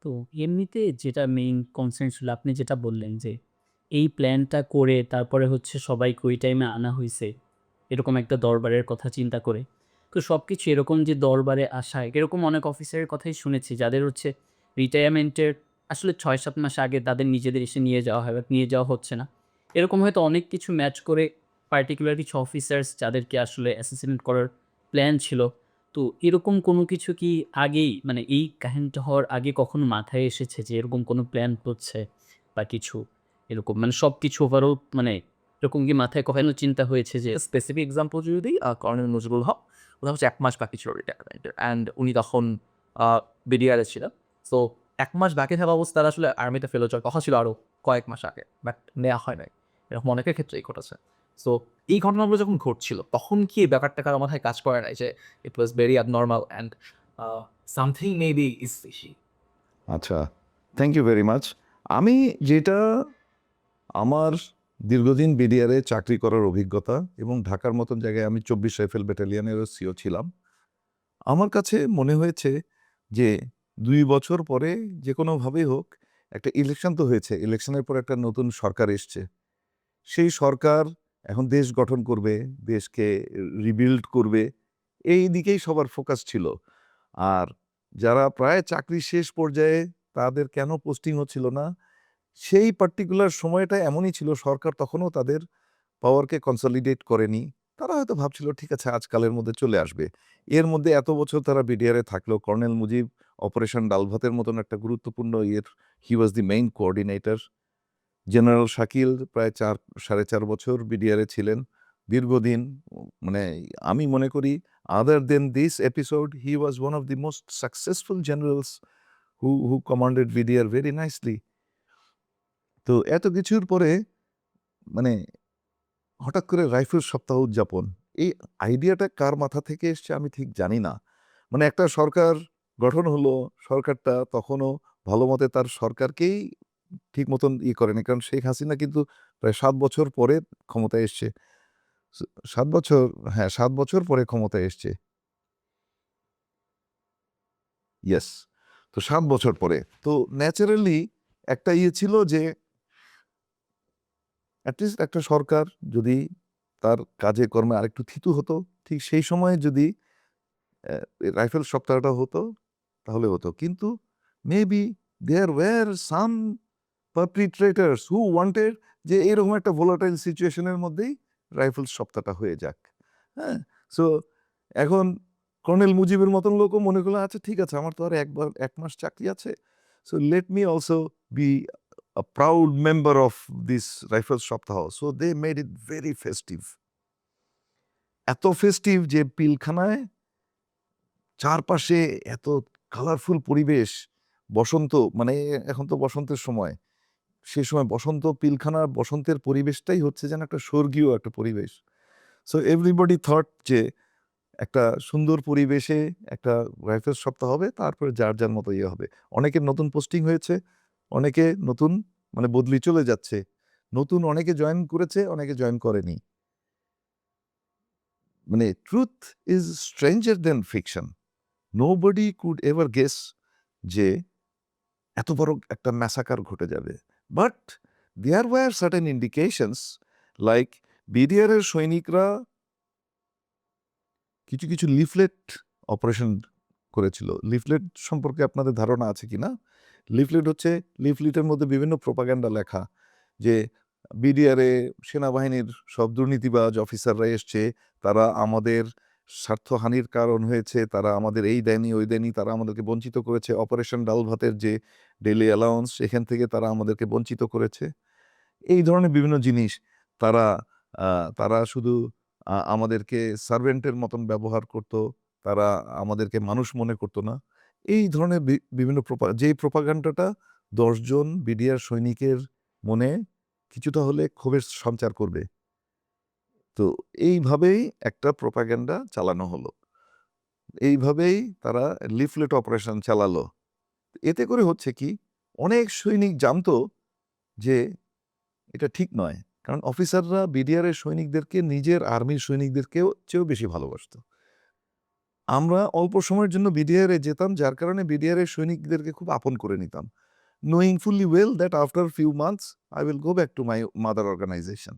তো এমনিতে যেটা মেইন কনসার্ন ছিল আপনি যেটা বললেন যে, এই প্ল্যানটা করে তারপরে হচ্ছে সবাইকে ওই টাইমে আনা হইছে। এরকম একটা দরবারের কথা চিন্তা করে। তো সবকিছু এরকম যে দরবারে আসা, এরকম অনেক অফিসারের কথাই শুনেছি যাদের হচ্ছে রিটায়ারমেন্টের আসলে ৬-৭ মাস আগে তাদের নিজেদের এসে নিয়ে যাওয়া হয়, বাট নিয়ে যাওয়া হচ্ছে না। এরকম হয়তো অনেক কিছু ম্যাচ করে পার্টিকুলার কিছু অফিসার্স যাদেরকে আসলে অ্যাসাসিনেট করার প্ল্যান ছিল। তো এরকম কোনো কিছু কি আগেই মানে এই কাহিনীটা হওয়ার আগে কখনো মাথায় এসেছে যে এরকম কোনো প্ল্যান হচ্ছে বা কিছু এরকম মানে সবকিছু ওভারঅল মানে এরকম কি মাথায় কখনো চিন্তা হয়েছে যে স্পেসিফিক এক্সাম্পল যদি দিই, কর্নেল নজরুল হক, ওনার হচ্ছে ১ মাস বাকি ছিল রিটায়ারমেন্টের অ্যান্ড উনি তখন আ বিডিআরে ছিলেন। সো ১ মাস বাকি থাকা অবস্থায় আসলে আর্মিতে ফেরত যাওয়ার কথা ছিল আরো কয়েক মাস আগে। বাট নেয়া হয় নাই। এরকম অনেকের ক্ষেত্রেই ঘটেছে। সো এই ঘটনাগুলো যখন ঘটছিল, তখন কি এই ব্যাপারটা কারো মাথায় কাজ করে নাই যে it was very abnormal and a something maybe is fishy? আচ্ছা, থ্যাংক ইউ ভেরি মাচ। আমি যেটা আমার দীর্ঘদিন বিডিআরে চাকরি করার অভিজ্ঞতা এবং ঢাকার মতন জায়গায় আমি ২৪ রাইফেল ব্যাটালিয়নেরও সিও ছিলাম। আমার কাছে মনে হয়েছে যে ২ বছর পরে যে কোনোভাবেই হোক একটা ইলেকশন তো হয়েছে। ইলেকশনের পর একটা নতুন সরকার এসছে। সেই সরকার এখন দেশ গঠন করবে, দেশকে রিবিল্ড করবে। এই দিকেই সবার ফোকাস ছিল। আর যারা প্রায় চাকরির শেষ পর্যায়ে তাদের কেন পোস্টিং হচ্ছিল না, সেই পার্টিকুলার সময়টা এমনই ছিল সরকার তখনও তাদের পাওয়ারকে কনসলিডেট করেনি। তারা হয়তো ভাবছিল ঠিক আছে আজকালের মধ্যে চলে আসবে। এর মধ্যে এত বছর তারা বিডিআরে থাকলো। কর্নেল মুজিব অপারেশন ডালভাতের মতন একটা গুরুত্বপূর্ণ he was the main coordinator. General Shakil প্রায় ৪.৫ বছর বিডিআরে ছিলেন। দীর্ঘদিন মানে আমি মনে করি other than this episode he was one of the most successful generals who commanded BDR very nicely. তো এত কিছুর পরে মানে হঠাৎ করে রাইফেল সপ্তাহ উদযাপন। এই আইডিয়াটা কার মাথা থেকে এসছে আমি ঠিক জানি না। মানে একটা সরকার গঠন হলো, সরকারটা তখনও ভালোমতে তার সরকারকেই ঠিক মতন করেনি। কারণ শেখ হাসিনা কিন্তু প্রায় ৭ বছর পরে ক্ষমতায় এসছে। স ৭ বছর, হ্যাঁ, ৭ বছর পরে ক্ষমতায় এসছে। ইয়েস। তো ৭ বছর পরে। তো ন্যাচারালি একটা ছিল যে এটলিস্ট একটা সরকার যদি তার কাজে কর্মে আরেকটু থিতু হতো, ঠিক সেই সময়ে যদি রাইফেল সপ্তাহটা হতো, তাহলে হতো। কিন্তু maybe there were some perpetrators who wanted যে এরকম একটা ভোলাটাইল সিচুয়েশন এর মধ্যেই রাইফেলস সপ্তাহটা হয়ে যাক। হ্যাঁ? সো এখন কর্নেল মুজিবের মতন লোকও মনে করলো আচ্ছা ঠিক আছে আমার তো আর ১ মাস চাকরি আছে। So let me also be a proud member of this rifles সপ্তাহ। So they made it very festive. এত ফেস্টিভ যে পিলখানায় চারপাশে এত কালারফুল পরিবেশ, বসন্ত মানে এখন তো বসন্তের সময়। সে সময় বসন্ত পিলখানার বসন্তের পরিবেশটাই হচ্ছে যেন একটা স্বর্গীয় একটা পরিবেশ। সো এভরিবডি থট যে একটা সুন্দর পরিবেশে একটা রাইফেলস সপ্তাহ হবে, তারপরে যার, যার মতো হবে। অনেকের নতুন পোস্টিং হয়েছে, অনেকে নতুন মানে বদলি চলে যাচ্ছে। নতুন অনেকে জয়েন করেছে, অনেকে জয়েন করেনি। মানে truth is stranger than fiction. Nobody could ever guess যে এত বড় একটা ম্যাসাকার ঘটে যাবে। But there were certain indications like BDR এর সৈনিকরা কিছু, কিছু লিফলেট অপারেশন করেছিল। লিফলেট সম্পর্কে আপনাদের ধারণা আছে কিনা? লিফলেট হচ্ছে লিফলেটের মধ্যে বিভিন্ন প্রোপাগান্ডা লেখা যে বিডিআরে সেনাবাহিনীর সব দুর্নীতিবাজ অফিসাররা এসছে, তারা আমাদের স্বার্থহানির কারণ হয়েছে, তারা আমাদের এই দেয়নি, ওই দেয়নি, তারা আমাদেরকে বঞ্চিত করেছে। অপারেশন ডাল ভাতের যে ডেইলি অ্যালাউন্স সেখান থেকে তারা আমাদেরকে বঞ্চিত করেছে। এই ধরনের বিভিন্ন জিনিস তারা আ তারা শুধু আমাদেরকে সার্ভেন্টের মতন ব্যবহার করত। তারা আমাদেরকে মানুষ মনে করত না। এই ধরনের বিভিন্ন যেই প্রোপাগান্ডাটা ১০ জন বিডিআর সৈনিকের মনে কিছুটা হলে ক্ষোভের সঞ্চার করবে। তো এইভাবেই একটা প্রোপাগান্ডা চালানো হলো। এইভাবেই তারা লিফলেট অপারেশন চালালো। এতে করে হচ্ছে কি অনেক সৈনিক জানতো যে এটা ঠিক নয়। কারণ অফিসাররা বিডিআর এর সৈনিকদেরকে নিজের আর্মির সৈনিকদেরকেও চেয়েও বেশি ভালোবাসত। আমরা অল্প সময়ের জন্য বিডিআরে যেতাম, যার কারণে বিডিআরের সৈনিকদেরকে খুব আপন করে নিতাম, knowing fully well that after few months I will go back to my mother organization.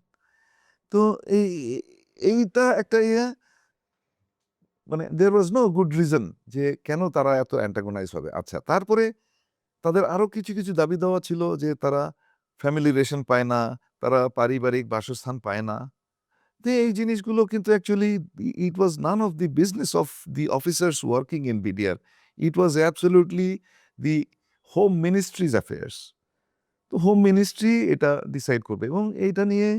তো এই এইটা একটা মানে there was no good reason যে কেন তারা এত অ্যান্টাগোনাইজ হবে। আচ্ছা, তারপরে তাদের আরো কিছু, কিছু দাবি দেওয়া ছিল যে তারা ফ্যামিলি রেশন পায় না, তারা পারিবারিক বাসস্থান পায় না। তো এই জিনিসগুলো কিন্তু actually it was none of the business of the officers working in BDR. It was absolutely the Home Ministry's affairs. তো হোম মিনিস্ট্রি এটা ডিসাইড করবে এবং এইটা নিয়ে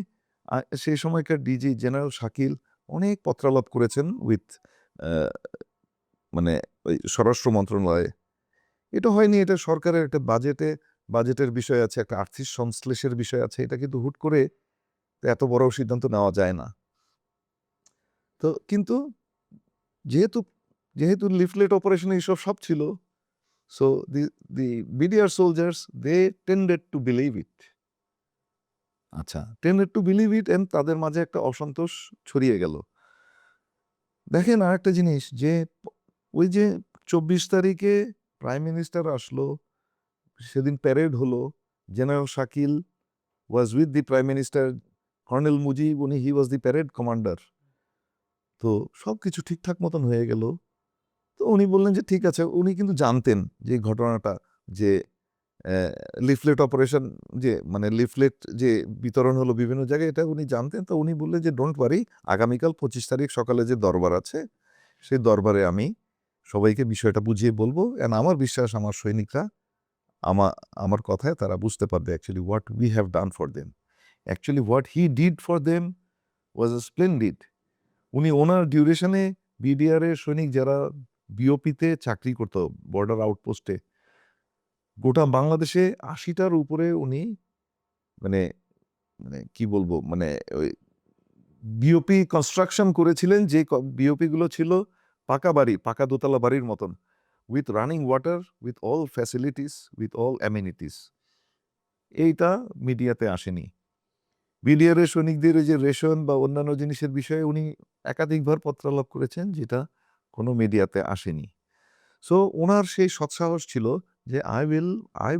সেই সময়কার ডিজি জেনারেল শাকিল অনেক পত্রালাপ করেছেন উইথ মানে ওই স্বরাষ্ট্র মন্ত্রণালয়ে। এটা হয়নি, এটা সরকারের একটা বাজেটের বিষয় আছে, একটা আর্থিক সংশ্লেষের বিষয় আছে। এটা কিন্তু হুট করে এত বড় সিদ্ধান্ত নেওয়া যায় না। তো কিন্তু যেহেতু যেহেতু লিফলেট অপারেশন এইসব সব ছিল, so the BDR soldiers they tended to believe it. আচ্ছা, tended to believe it and তাদের মাঝে একটা অসন্তোষ ছড়িয়ে গেল। দেখেন আরেকটা জিনিস যে ওই যে 24 তারিখে প্রাইম মিনিস্টার আসলো, সেদিন প্যারেড হলো, general Shakil was with the prime minister, colonel Mujib he was the parade commander. তো সবকিছু ঠিকঠাক মতন হয়ে গেল। তো উনি বললেন যে ঠিক আছে, উনি কিন্তু জানতেন যে এই ঘটনাটা, যে লিফলেট অপারেশন, যে মানে লিফলেট যে বিতরণ হলো বিভিন্ন জায়গায়, এটা উনি জানতেন। তো উনি বললেন যে ডোন্ট ওয়ারি, আগামীকাল 25 তারিখ সকালে যে দরবার আছে সেই দরবারে আমি সবাইকে বিষয়টা বুঝিয়ে বলবো, অ্যান্ড আমার বিশ্বাস আমার সৈনিকরা আমার কথায় তারা বুঝতে পারবে actually what we have done for them. Actually what he did for them was A splendid. উনি ওনার ডিউরেশনে বিডিআরের সৈনিক যারা বিওপিতে চাকরি করতো, বর্ডার আউটপোস্টে, গোটা বাংলাদেশে 80টার উপরে উনি মানে মানে কি বলবো, মানে ওই বিওপি কনস্ট্রাকশন করেছিলেন, যে বিওপি গুলো ছিল পাকা বাড়ি, পাকা দোতলা বাড়ির মতন, with running water, with all facilities, with all amenities. এইটা মিডিয়াতে আসেনি। বিডিআরের সৈনিকদের ওই যে রেশন বা অন্যান্য জিনিসের বিষয়ে উনি একাধিকবার পত্রালাপ করেছেন, যেটা কোনো মিডিয়াতে আসেনি। সো ওনার সেই সৎসাহস ছিল যে I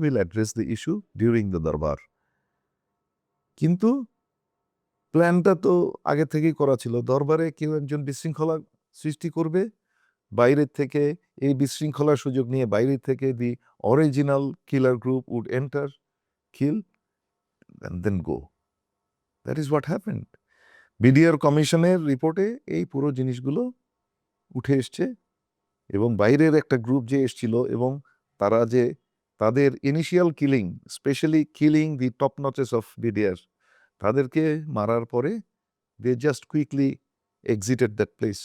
will address the issue during the দরবার। কিন্তু প্ল্যানটা তো আগে থেকেই করা ছিল, দরবারে কেউ একজন বিশৃঙ্খলা সৃষ্টি করবে বাইরের থেকে, এই বিশৃঙ্খলার সুযোগ নিয়ে বাইরের থেকে the original killer group would enter, kill and then go. That is what happened. BDR কমিশনের রিপোর্টে এই পুরো জিনিসগুলো উঠে এসছে, এবং বাইরের একটা গ্রুপ যে এসছিল এবং তারা যে তাদের initial killing, especially killing the top notches of BDR, তাদেরকে মারার পরে they just quickly exited that place,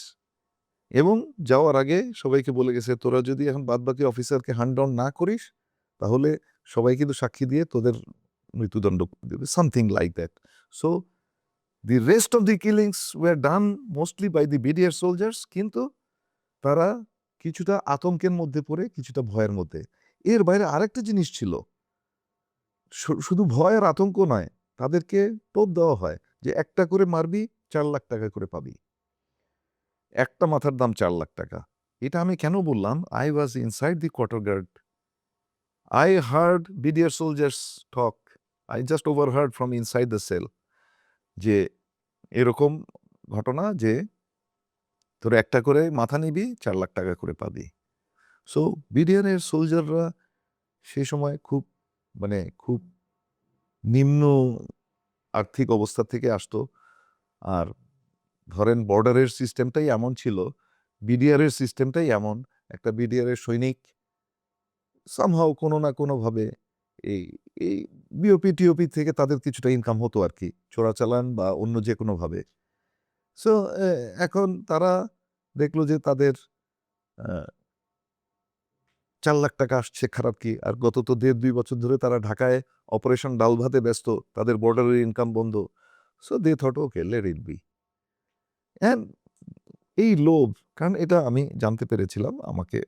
এবং যাওয়ার আগে সবাইকে বলে গেছে তোরা যদি এখন বাদবাকি অফিসারকে হ্যান্ড ডাউন না করিস তাহলে সবাই কিন্তু সাক্ষী দিয়ে তোদের মৃত্যুদণ্ড দেবে, something like that. So the rest of the killings were done mostly by the BDR soldiers, কিন্তু তারা কিছুটা আতঙ্কের মধ্যে পড়ে, কিছুটা ভয়ের মধ্যে। এর বাইরে আরেকটা জিনিস ছিল, শুধু ভয় আর আতঙ্ক নয়, তাদেরকে টোপ দেওয়া হয় যে একটা করে মারবি 4 লাখ টাকা করে পাবি, একটা মাথার দাম 4 লাখ টাকা। এটা আমি কেন বললাম? I was inside the quarter guard, I heard BDR soldiers talk, I just overheard from inside the cell যে এরকম ঘটনা, যে তোর একটা করে মাথা নিবি 4 লাখ টাকা করে পাবি। সো বিডিআরের সোলজাররা সেই সময় খুব মানে খুব নিম্ন আর্থিক অবস্থা থেকে আসতো। আর ধরেন বর্ডারের সিস্টেমটাই এমন ছিল, বিডিআরের সিস্টেমটাই এমন, একটা বিডিআরের সৈনিক সামহাও কোনো না কোনোভাবে এই এই বিওপি টিওপি থেকে তাদের কিছুটা ইনকাম হতো আর কি, চোরাচালান বা অন্য যে কোনোভাবে। সো এখন তারা দেখলো যে তাদের 4 লাখ টাকা আসছে, খারাপ কি? আর গত তো 1.5-2 বছর ধরে তারা ঢাকায় অপারেশন ডাল ভাতে ব্যস্ত, তাদের বর্ডারের ইনকাম বন্ধ। So they thought okay let it be. And এই লোভ, কারণ এটা আমি জানতে পেরেছিলাম,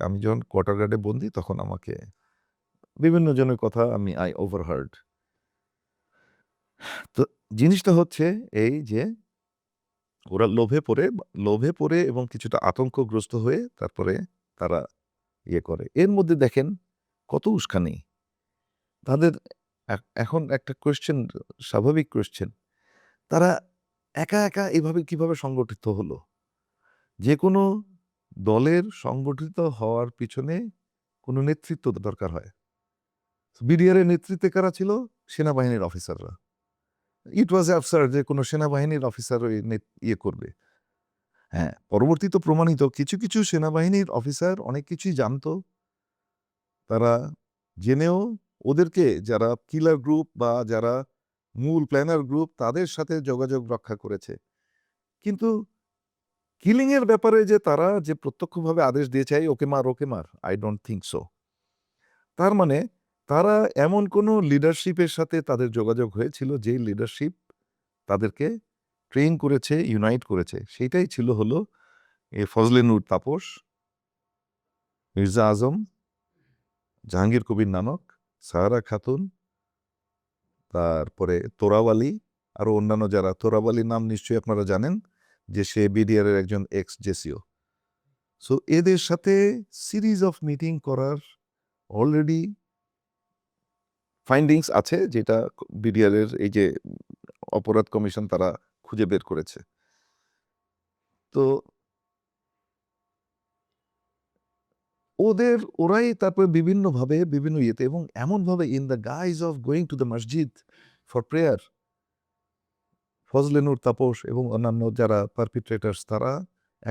আমি যখন কোয়ার্টার গার্ডে বন্দি তখন আমাকে বিভিন্ন জনের কথা আই ওভারহার্ড। তো জিনিসটা হচ্ছে এই যে ওরা লোভে পড়ে এবং কিছুটা আতঙ্কগ্রস্ত হয়ে তারপরে তারা ইয়ে করে। এর মধ্যে দেখেন কত উস্কানি। তাদের এখন একটা কোয়েশ্চেন, স্বাভাবিক কোয়েশ্চেন, তারা একা একা এভাবে কিভাবে সংগঠিত হলো? যে কোনো দলের সংগঠিত হওয়ার পিছনে কোনো নেতৃত্ব দরকার হয়। বিডিআর এর নেতৃত্বে কারা ছিল? সেনাবাহিনীর অফিসাররা। ইট ওয়াজ অ্যাবসার্ড যে কোনো সেনাবাহিনীর অফিসার ওই ইয়ে করবে। হ্যাঁ, পরবর্তীতে প্রমাণিত কিছু কিছু সেনাবাহিনীর অফিসার অনেক কিছুই জানতো। তারা জেনেও ওদেরকে, যারা কিলার গ্রুপ বা যারা মূল প্ল্যানার গ্রুপ, তাদের সাথে যোগাযোগ রক্ষা করেছে। কিন্তু কিলিং এর ব্যাপারে যে তারা যে প্রত্যক্ষভাবে আদেশ দিয়েছে, "এই ওকে মার, আই ডোন্ট থিংক সো।" তার মানে তারা এমন কোনো লিডারশিপের সাথে তাদের যোগাযোগ হয়েছিল, যেই লিডারশিপ তাদেরকে ট্রেন করেছে, ইউনাইট করেছে। সেইটাই ছিল হলো ফজলে নূর তাপস, মির্জা আজম, জাহাঙ্গীর কবির নানক, সাহারা খাতুন, তারপরে তোরাওয়ালি, আরো অন্যান্য যারা। তোরাওয়ালির নাম নিশ্চয়ই আপনারা জানেন, যে সে বিডিআর এর একজন এক্স জেসিও। সো এদের সাথে সিরিজ অফ মিটিং করার অলরেডি ফাইন্ডিংস আছে, যেটা বিডিআর এর এই যে অপরাধ কমিশন তারা খুঁজে বের করেছে। তো ওরাই তারপরে বিভিন্নভাবে বিভিন্ন ইয়েতে, এবং এমনভাবে in the guise of going to the মসজিদ ফর প্রেয়ার, ফজলে নূর তাপস এবং অন্যান্য যারা পারপিট্রেটার্স, তারা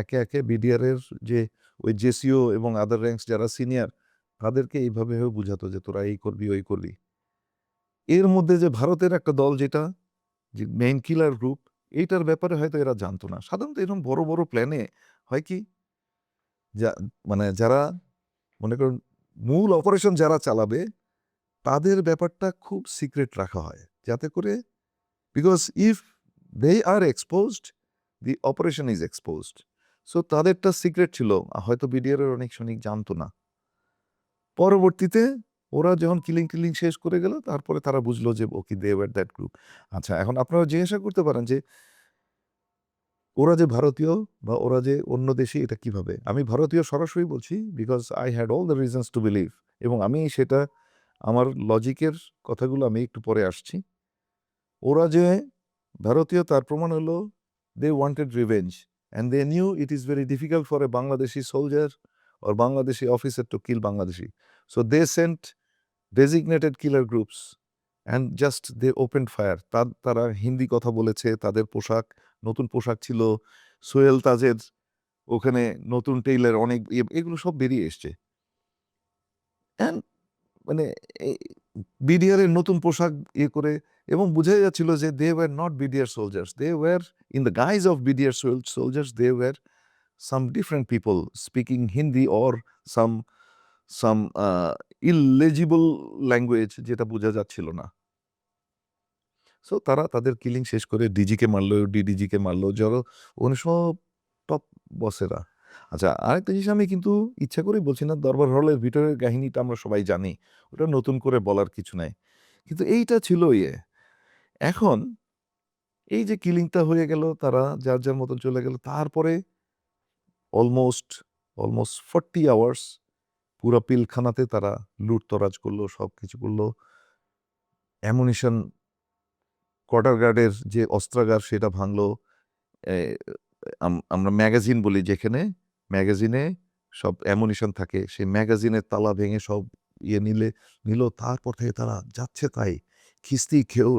একে একে বিডিআর এর যে ওই জেসিও এবং আদার র্যাঙ্কস যারা সিনিয়র, তাদেরকে এইভাবে বুঝাতো যে তোরা এই করবি ওই করবি। এর মধ্যে যে ভারতের একটা দল, যেটা যে মেইন কিলার গ্রুপ, এইটার ব্যাপারে হয়তো এরা জানতো না। সাধারণত এরকম বড় বড় প্ল্যানে হয় কি, মানে যারা মনে করুন মূল অপারেশন যারা চালাবে, তাদের ব্যাপারটা খুব সিক্রেট রাখা হয়, যাতে করে, because if they are exposed, the operation is exposed. So তাদেরটা সিক্রেট ছিল, হয়তো বিডিআর এর অনেক সৈনিক জানতো না। পরবর্তীতে ওরা যখন কিলিং শেষ করে গেল, তারপরে তারা বুঝলো যে ওকে, দে ওয়ার দ্যাট গ্রুপ। আচ্ছা, এখন আপনারা জিজ্ঞাসা করতে পারেন যে ওরা যে ভারতীয় বা ওরা যে অন্য দেশি, এটা কিভাবে? আমি ভারতীয় সরাসরি বলছি, because I had all the reasons to believe, এবং আমি সেটা, আমার লজিকের কথাগুলো আমি একটু পরে আসছি। ওরা যে ভারতীয় তার প্রমাণ হলো, they wanted revenge, and they knew it is very difficult for a Bangladeshi soldier or Bangladeshi officer to kill Bangladeshi. So they sent designated killer groups and just they opened fire. তারা হিন্দি কথা বলেছে, তাদের পোশাক, নতুন পোশাক ছিল, সোহেল তাজের ওখানে নতুন টেইলার অনেক এগুলো সব বেরিয়ে এসছে। And মানে বিডিআর এর নতুন পোশাক করে, এবং বোঝা যাচ্ছিল যে they were not BDR soldiers, they were in the guise of BDR soldiers, they were some different people speaking Hindi or some illegible language, যেটা বোঝা যাচ্ছিল না। সো তারা তাদের কিলিং শেষ করে ডিজিকে মারলো, ডিডিজিকে মারলো, যারা ওখানে সব টপ বসেরা। আচ্ছা, আরেকটা জিনিস আমি কিন্তু ইচ্ছা করেই বলছি না, দরবার হলের ভিতরের কাহিনীটা আমরা সবাই জানি, ওটা নতুন করে বলার কিছু নাই। কিন্তু এইটা ছিল এখন এই যে কিলিংটা হয়ে গেল, তারা যার যার মতন চলে গেল, তারপরে অলমোস্ট 40 আওয়ার্স পুরো পিলখানাতে তারা লুটতরাজ করলো, সব কিছু করলো। অ্যামুনিশন, কোয়ার্টার গার্ডের যে অস্ত্রাগার, সেটা ভাঙলো। আমরা ম্যাগাজিন বলি, যেখানে ম্যাগাজিনে সব অ্যামুনিশন থাকে, সেই ম্যাগাজিনের তালা ভেঙে সব নিল। তারপর থেকে তারা যাচ্ছে তাই খিস্তি খেয়েও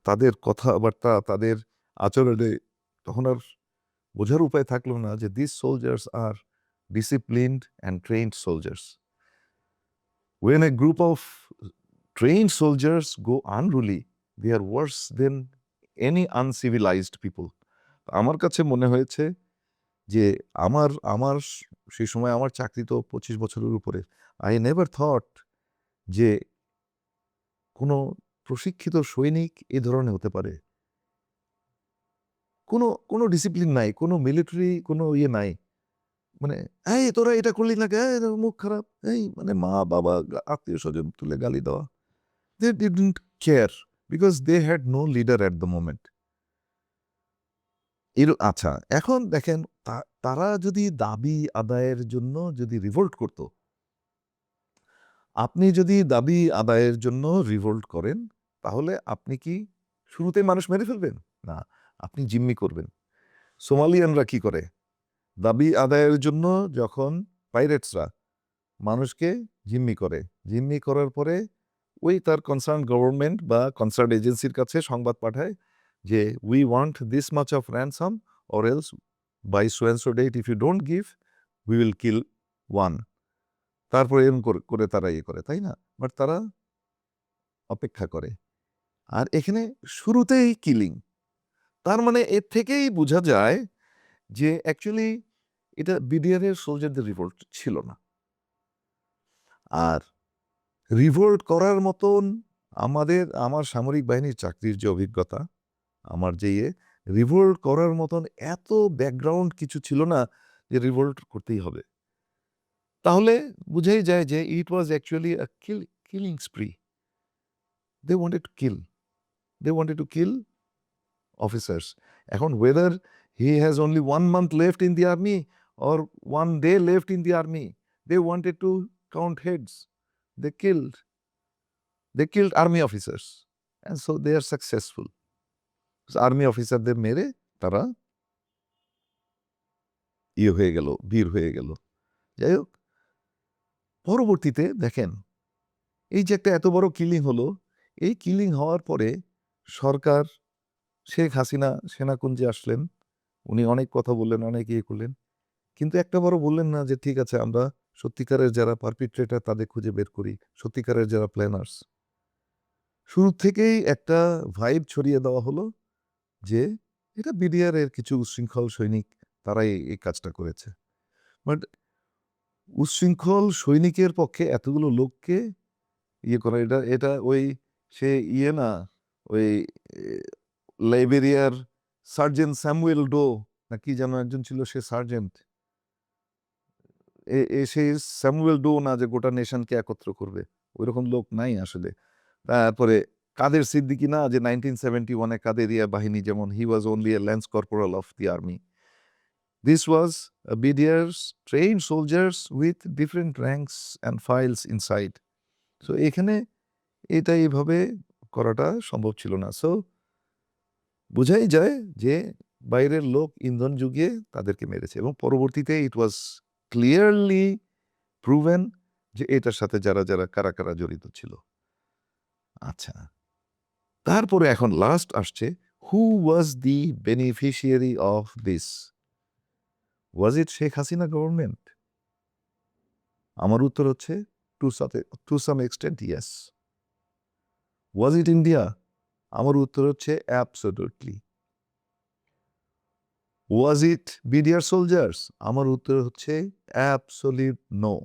তাদের কথাবার্তা, তাদের আচরণে তখন আর বোঝার উপায় থাকলো না যে this soldiers are disciplined and trained soldiers. When a group of trained soldiers go unruly, they are worse than any uncivilized people. আমার কাছে মনে হয়েছে যে আমার সেই সময় আমার চাকরি তো 25 বছরের উপরে। I never thought যে কোনো প্রশিক্ষিত সৈনিক এ ধরনের হতে পারে। কোনো ডিসিপ্লিন নাই, কোনো মিলিটারি কোনো নাই। মানে, এই তোরা এটা করলি না, মুখ খারাপ, এই মানে মা বাবা আত্মীয় স্বজন তুলে গালি দেওয়া। They didn't care because they had no leader at the moment. আচ্ছা, এখন দেখেন তারা যদি দাবি আদায়ের জন্য যদি রিভোল্ট করত, আপনি যদি দাবি আদায়ের জন্য রিভোল্ট করেন, তাহলে আপনি কি শুরুতেই মানুষ মেরে ফেলবেন? না, আপনি জিম্মি করবেন। সোমালিয়ানরা কি করে? দাবি আদায়ের জন্য যখন পাইরেটসরা মানুষকে জিম্মি করে, জিম্মি করার পরে ওই তার কনসার্ন গভর্নমেন্ট বা কনসার্ন এজেন্সির কাছে সংবাদ পাঠায় যে we want this much of ransom or else by so and so date if you don't give we will kill one. তারপরে এরকম করে তারা ইয়ে করে, তাই না? বাট তারা অপেক্ষা করে। আর এখানে শুরুতেই কিলিং। তার মানে এর থেকেই বোঝা যায় যে অ্যাকচুয়ালি এটা বিডিআরের সোলজারদের রিভোল্ট ছিল না। আর রিভোল্ট করার মতন আমার সামরিক বাহিনীর চাকরির যে অভিজ্ঞতা, আমার যে রিভোল্ট করার মতন এত ব্যাকগ্রাউন্ড কিছু ছিল না যে রিভোল্ট করতেই হবে। তাহলে বুঝাই যায় যে it was actually a killing spree. They wanted to kill, they wanted to kill officers. এখন whether he has only 1 month left in the army or 1 day left in the army, they wanted to count heads. They killed army officers, and so they are successful. So army অফিসারদের মেরে তারা হয়ে গেল, বীর হয়ে গেল। যাই হোক, পরবর্তীতে দেখেন এই যে একটা এত বড় কিলিং হলো, এই কিলিং হওয়ার পরে সরকার, শেখ হাসিনা সেনাকুঞ্জে আসলেন, উনি অনেক কথা বললেন, অনেক ইয়ে করলেন, কিন্তু একটা বারও বললেন না যে ঠিক আছে আমরা সত্যিকারের যারা পারপিট্রেটার তাদের খুঁজে বের করি, সত্যিকারের যারা প্ল্যানার্স। শুরু থেকেই একটা ভাইব ছড়িয়ে দেওয়া হলো যে এটা বিডিআর এর কিছু উচ্ছৃঙ্খল সৈনিক, তারাই এই কাজটা করেছে। বাট উচ্ছৃঙ্খল সৈনিকের পক্ষে এতগুলো লোককে ইয়ে করা, এটা এটা ওই সে না, ওই লাইবেরিয়ার সার্জেন্ট স্যামুয়েল ডো না কি যেন একজন ছিল, সে সার্জেন্ট, সেই স্যামুয়েল ডো না যে গোটা নেশনকে একত্র করবে, ওইরকম লোক নাই আসলে। তারপরে কাদের সিদ্দিকি না যে 1971 কাদেরিয়া বাহিনী, যেমন he was only a lance corporal of the army. This was BDR's trained soldiers with different ranks and files inside. So এখানে এটা এইভাবে করাটা সম্ভব ছিল না। সো বোঝাই যায় যে বাইরের লোক ইন্ধন যুগিয়ে তাদেরকে মেরেছে, এবং পরবর্তীতে ইট ওয়াজ ক্লিয়ারলি প্রুভেন যে এটার সাথে কারা কারা জড়িত ছিল। আচ্ছা, তারপরে এখন লাস্ট আসছে, who was the beneficiary of this? Was it Sheikh Hasina government? আমার উত্তর হচ্ছে to some extent yes. Was it India? আমার উত্তর হচ্ছে absolutely. Was it BDR soldiers? আমার উত্তর হচ্ছে absolute no.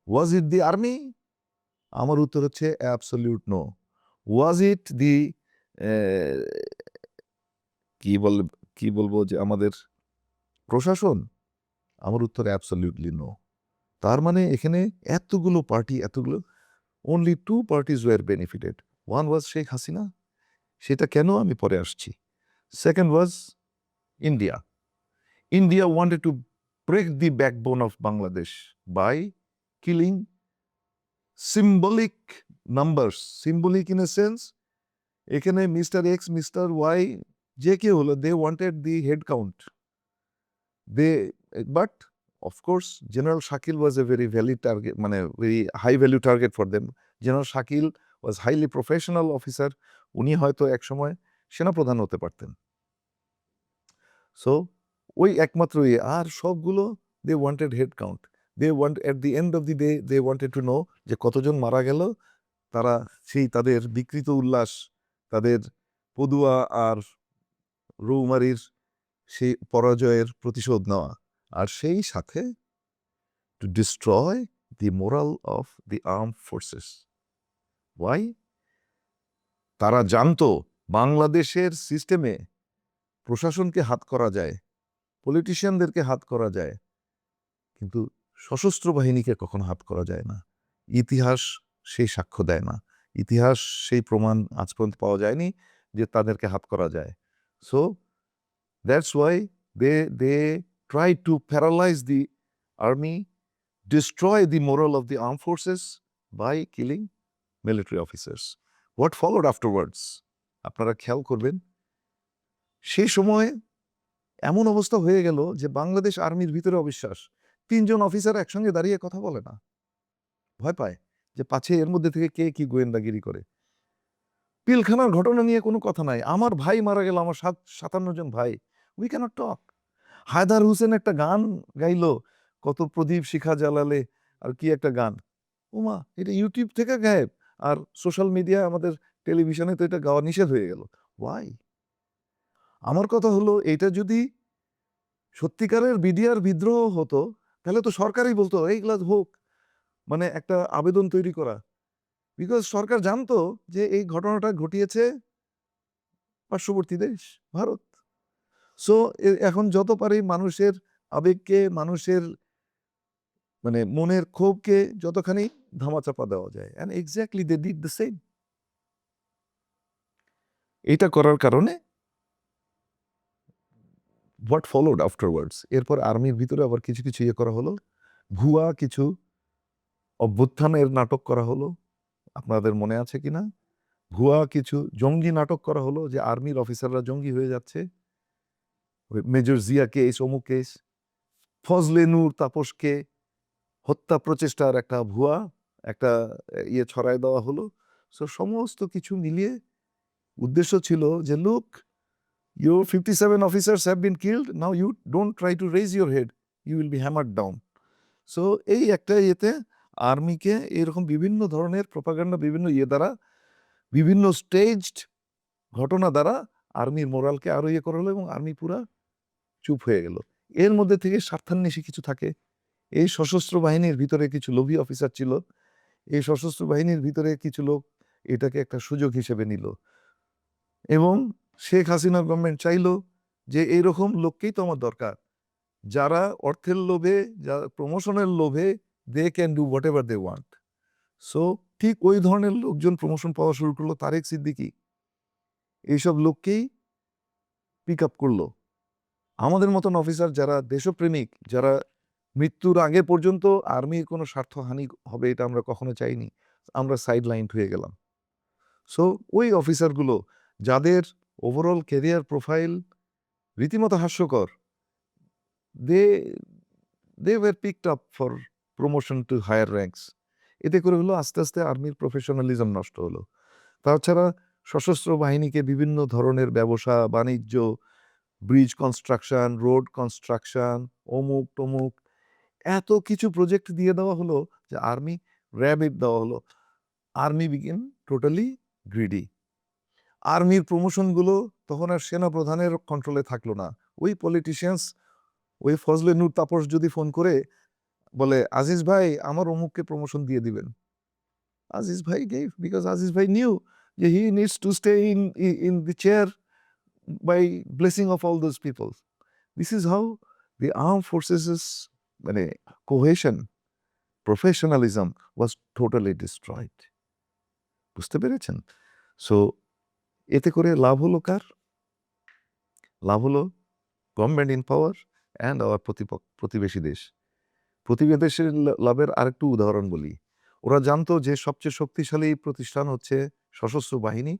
Was it the army? আমার উত্তর হচ্ছে অ্যাবসলিউট নো। ওয়াজ ইট দি কি বলবো যে আমাদের প্রশাসন? আমার উত্তর অ্যাবসলিউটলি নো। তার মানে এখানে এতগুলো party, only 2 parties were benefited. One was Sheikh Hasina, সেটা কেন আমি পরে আসছি। Second was India. India wanted to break the backbone of Bangladesh by killing symbolic numbers. Symbolic in a sense, এখানে মিস্টার এক্স, মিস্টার ওয়াই, যে কেউ হলো, they wanted the head count. But of course, General Shakil was a very valid target, very high value target for them. General Shakil was highly professional officer. উনি হয়তো এক সময় সেনাপ্রধান হতে পারতেন। সো ওই একমাত্র আর সবগুলো they wanted head count. At the end of the day they wanted to know যে কতজন মারা গেল। তারা তাদের বিকৃত উল্লাস, তাদের পদুয়া আর রৌমারির সেই পরাজয়ের প্রতিশোধ নেওয়া, আর সেই সাথে to destroy the morale of the arm forces. Why? তারা জানতো বাংলাদেশের সিস্টেমে প্রশাসনকে হাত করা যায়, পলিটিশিয়ানদেরকে হাত করা যায়, কিন্তু সশস্ত্র বাহিনীকে কখনো হাত করা যায় না। ইতিহাস সেই সাক্ষ্য দেয় না, ইতিহাস সেই প্রমাণ আজ পর্যন্ত পাওয়া যায়নি যে তাদেরকে হাত করা যায়। So That's why they try to paralyze the army, destroy the morale of the armed forces by killing military officers. What followed afterwards? আপনারা খেয়াল করবেন, সেই সময় এমন অবস্থা হয়ে গেল যে বাংলাদেশ আর্মির ভিতরে অবিশ্বাস। ৩ জন অফিসার একসঙ্গে দাঁড়িয়ে কথা বলে না, ভয় পায় যে পাছে এর মধ্যে থেকে কে কি গোয়েন্দাগিরি করে। পিলখানার ঘটনা নিয়ে কোনো কথা নাই, আমার ভাই মারা গেল, আমার ৫৭ জন ভাই, উই ক্যানট টক। হায়দার হোসেন একটা গান গাইলো, কত প্রদীপ শিখা জ্বালালে, আর কি একটা গান, ওমা এটা ইউটিউব থেকে গায়েব, আর সোশ্যাল মিডিয়া আমাদের টেলিভিশনে তো এটা গাওয়া নিষেধ হয়ে গেল। ওয়াই? আমার কথা হলো, এটা যদি সত্যিকারের বিডিআর বিদ্রোহ হতো, তাহলে তো সরকারই বলতো এইগুলা হোক, মানে একটা আবেদন তৈরি করা। বিকজ সরকার জানতো যে এই ঘটনাটা ঘটিয়েছে পার্শ্ববর্তী দেশ ভারত। সো এখন যত পারি মানুষের আবেগকে, মানুষের মানে মনের ক্ষোভকে যতখানি ধামাচাপা দেওয়া যায়, and exactly they did the same. এটা করার কারণে হোয়াট ফলোড আফটারওয়ার্ডস, এরপর আর্মির ভিতরে আবার কিছু কিছু ইয়ে করা হলো, ভুয়া কিছু অভ্যুত্থানের নাটক করা হলো, আপনাদের মনে আছে কিনা? ভুয়া কিছু জঙ্গি নাটক করা হলো যে আর্মির অফিসাররা জঙ্গি হয়ে যাচ্ছে, মেজর জিয়া কেস, অমুক কেস, ফজলে নূর তাপসকে হত্যা প্রচেষ্টার একটা ভুয়া একটা ইয়ে ছড়ায় দেওয়া হলো। সো সমস্ত কিছু মিলিয়ে উদ্দেশ্য ছিল যে look, your 57 officers have been killed, now you don't try to raise your head, you will be hammered down. So এই একটা ইয়েতে আর্মিকে এরকম বিভিন্ন ধরনের প্রপাগান্ডা, বিভিন্ন ইয়ে দ্বারা, বিভিন্ন স্টেজড ঘটনা দ্বারা আর্মির মোরালকে আরো ইয়ে করা হলো, এবং আর্মি পুরা চুপ হয়ে গেল। এর মধ্যে থেকে স্বার্থান্বেষী কিছু থাকে। এই সশস্ত্র বাহিনীর ভিতরে কিছু লোভী অফিসার ছিল, এই সশস্ত্র বাহিনীর ভিতরে কিছু লোক এটাকে একটা সুযোগ হিসেবে নিল, এবং শেখ হাসিনার গভর্নমেন্ট চাইলো যে এইরকম লোককেই তো আমার দরকার, যারা অর্থের লোভে, যারা প্রমোশনের লোভে, they can do whatever they want. So ঠিক ওই ধরনের লোকজন প্রমোশন পাওয়া শুরু করলো, তারেক সিদ্দিকী এইসব লোককেই পিক আপ করলো। আমাদের মতন অফিসার যারা দেশপ্রেমিক, যারা মৃত্যুর আগে পর্যন্ত আর্মির কোনো স্বার্থহানি হবে এটা আমরা কখনো চাইনি, আমরা সাইড লাইন হয়ে গেলাম। সো ওই অফিসারগুলো যাদের ওভারঅল ক্যারিয়ার প্রোফাইল রীতিমতো হাস্যকর, they they were picked up for promotion to higher ranks. এতে করে হলো আস্তে আস্তে আর্মির প্রফেশনালিজম নষ্ট হলো। তাছাড়া সশস্ত্র বাহিনীকে বিভিন্ন ধরনের ব্যবসা বাণিজ্য, ব্রিজ কনস্ট্রাকশন, রোড কনস্ট্রাকশন, অমুক তমুক এত কিছু প্রজেক্ট দিয়ে দেওয়া হলো যে আর্মি, র্যাবিট দেওয়া হলো, আর্মি বিগেন টোটালি গ্রিডি। আর্মির প্রমোশনগুলো তখন আর সেনা প্রধানের কন্ট্রোলে থাকলো না। ওই পলিটিশিয়ানস, ওই ফজলে নূর তাপস যদি ফোন করে বলে আজিজ ভাই আমার অমুককে প্রমোশন দিয়ে দিবেন, আজিজ ভাই গেভ, বিকজ আজিজ ভাই নিউ যে he needs to stay in the chair by blessing of all those people. This is how the arm forces মানে cohesion, professionalism was totally destroyed. বুঝতে পেরেছেন? সো এতে করে লাভ হলো কার? লাভ হলো government in power and our প্রতিবেশী দেশ। প্রতিবেশীর লাভের আরেকটু উদাহরণ বলি। ওরা জানতো যে সবচেয়ে শক্তিশালী প্রতিষ্ঠান হচ্ছে সশস্ত্র বাহিনী,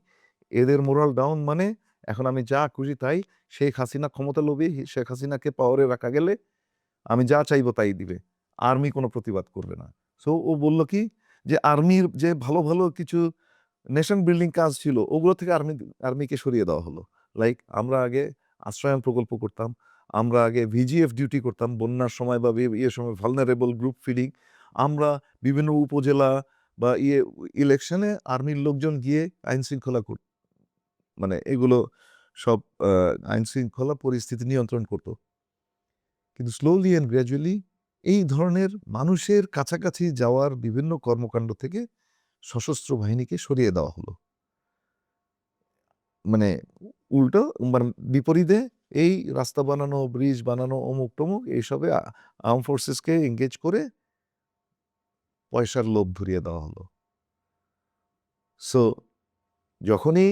এদের মোরাল ডাউন মানে এখন আমি যা খুশি তাই, শেখ হাসিনা ক্ষমতা লোভী, শেখ হাসিনাকে পাওয়ারে রাখা গেলে আমি যা চাইবো তাই দিবে, আর্মি কোনো প্রতিবাদ করবে না। সো ও বলল কি যে আর্মির যে ভালো ভালো কিছু নেশন বিল্ডিং কাজ ছিল ওগুলো থেকে আর্মিকে সরিয়ে দেওয়া হলো। লাইক আমরা আগে আশ্রয়ন প্রকল্প করতাম, আমরা আগে ভিজিএফ ডিউটি করতাম বন্যার সময় বা ইয়ে সময় ভালনারেবল গ্রুপ ফিডিং, আমরা বিভিন্ন উপজেলা বা ইলেকশনে আর্মির লোকজন গিয়ে আইন শৃঙ্খলা মানে এগুলো সব আইন শৃঙ্খলা পরিস্থিতি নিয়ন্ত্রণ করতো। কিন্তু স্লোলি অ্যান্ড গ্র্যাজুয়ালি এই ধরনের মানুষের কাছাকাছি যাওয়ার বিভিন্ন কর্মকাণ্ড থেকে সশস্ত্র বাহিনীকে সরিয়ে দেওয়া হলো। মানে উল্টো, মানে বিপরীতে এই রাস্তা বানানো, ব্রিজ বানানো, অমুক টমুক এইসবে আর্ম ফোর্সেসকে এঙ্গেজ করে পয়সার লোভ ধরিয়ে দেওয়া হলো। সো যখনই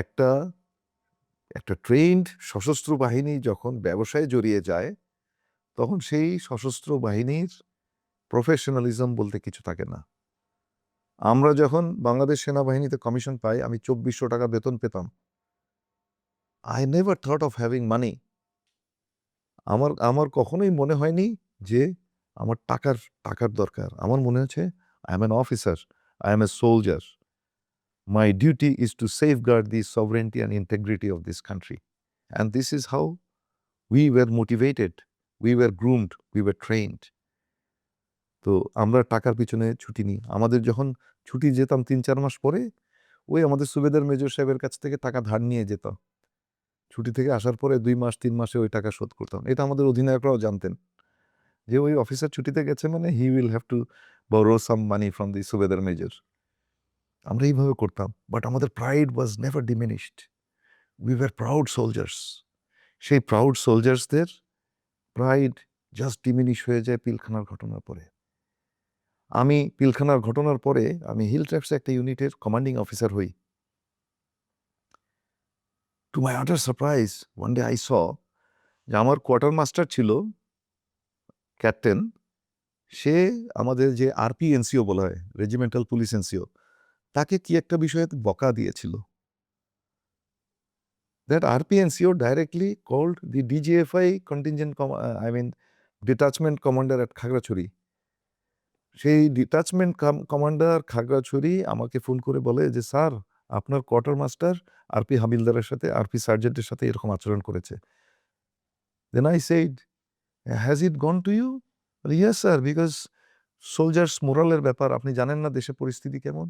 একটা একটা ট্রেন্ড সশস্ত্র বাহিনী যখন ব্যবসায় জড়িয়ে যায় তখন সেই সশস্ত্র বাহিনীর প্রফেশনালিজম বলতে কিছু থাকে না। আমরা যখন বাংলাদেশ সেনাবাহিনীতে কমিশন পাই, আমি 2400 টাকা বেতন পেতাম। I never thought of having মানি। আমার আমার কখনোই মনে হয়নি যে আমার টাকার দরকার। আমার মনে হচ্ছে I am an officer, I M a soldier. My duty is to safeguard the sovereignty and integrity of this country. And this is how we were motivated, we were groomed, we were trained. তো আমরা টাকার পিছনে ছুটি নিই। আমাদের যখন ছুটি যেতাম ৩-৪ মাস পরে, ওই আমাদের সুবেদার মেজর সাহেবের কাছ থেকে টাকা ধার নিয়ে যেতাম। ছুটি থেকে আসার পরে ২ মাস ৩ মাসে ওই টাকা শোধ করতাম। এটা আমাদের অধিনায়করাও জানতেন যে ওই অফিসার ছুটিতে গেছে মানে he will have to borrow some money from the Subedar major. আমরা এইভাবে করতাম। বাট আমাদের pride was never diminished. We were proud soldiers. সেই প্রাউড সোলজার্সদের প্রাইড জাস্ট ডিমিনিশ হয়ে যায় পিলখানার ঘটনার পরে। আমি পিলখানার ঘটনার পরে আমি হিল ট্র্যাপসে একটা ইউনিটের কমান্ডিং অফিসার হই। টু মাই আটার surprise one day I saw যে আমার কোয়ার্টার মাস্টার ছিল ক্যাপ্টেন, সে আমাদের যে আরপি এনসিও বলা হয়, রেজিমেন্টাল পুলিশ এনসিও, তাকে কি একটা বিষয়ে বকা দিয়েছিল। That RPNCO directly called the DGFI contingent, detachment commander at Khagrachari. সেই ডিটাচমেন্ট কমান্ডার খাগড়াছড়ি আমাকে ফোন করে বলে যে স্যার, আপনার কোয়ার্টার মাস্টার আরপি হাবিলদারের সাথে, আরপি সার্জেন্টের সাথে এরকম আচরণ করেছে। Then I said, has it gone to you? Yes sir, because soldiers মোরালের ব্যাপার, আপনি জানেন না দেশের পরিস্থিতি কেমন।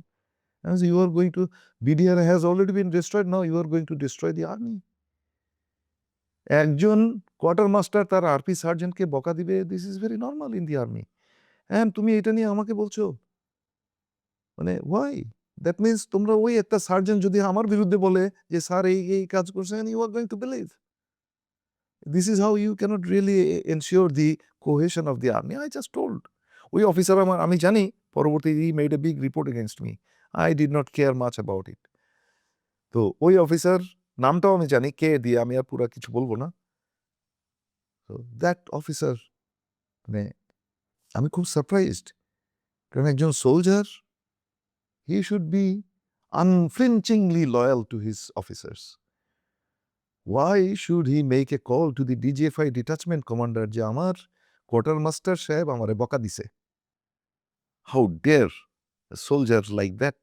As you are going to, BDR has already been destroyed, now you are going to destroy the army. একজন কোয়ার্টার মাস্টার তার RP সার্জেন্টকে বকা দিবে, this is very normal in the army. And তুমি এটা নিয়ে আমাকে বলছো, মানে ওয়াই? দ্যাট মিনস তোমরা ওই একটা সার্জেন্ট যদি আমার বিরুদ্ধে বলে যে স্যার এই কাজ করছেন, you are going to believe. This is how you can't really ensure the cohesion of the army. I just told. ওই অফিসার আমি জানি পরবর্তী he made a big report against me. I did not care much about it. তো ওই officer নামটাও আমি জানি, কে দিয়ে আমি আর পুরা কিছু বলবো না। তো দ্যাট অফিসার, মানে আমি খুব সারপ্রাইজড, কারণ একজন soldier, he should be unflinchingly loyal to his officers. Why should he make a call to the DGFI detachment commander যে আমার কোয়ার্টার মাস্টার সাহেব আমারে বকা দিছে? How dare soldier like that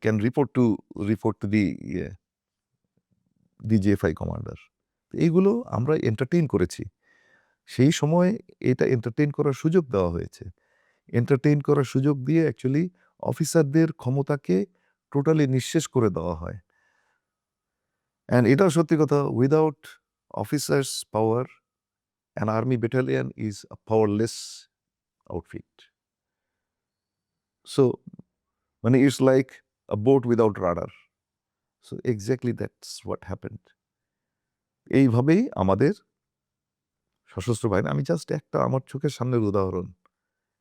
can report to the DGFI commander? এইগুলো আমরা entertain করেছি। সেই সময় এটা এন্টারটেইন করার সুযোগ দেওয়া হয়েছে। এন্টারটেইন করার সুযোগ দিয়ে অ্যাকচুয়ালি অফিসারদের ক্ষমতাকে টোটালি নিঃশেষ করে দেওয়া হয়। অ্যান্ড এটাও সত্যি কথা, without officers power an army battalion is a powerless outfit. So মানে it's like a boat without rudder. So exactly that's what happened. এইভাবেই আমাদের সশস্ত্র বাহিনী, আমি জাস্ট একটা আমার চোখের সামনের উদাহরণ।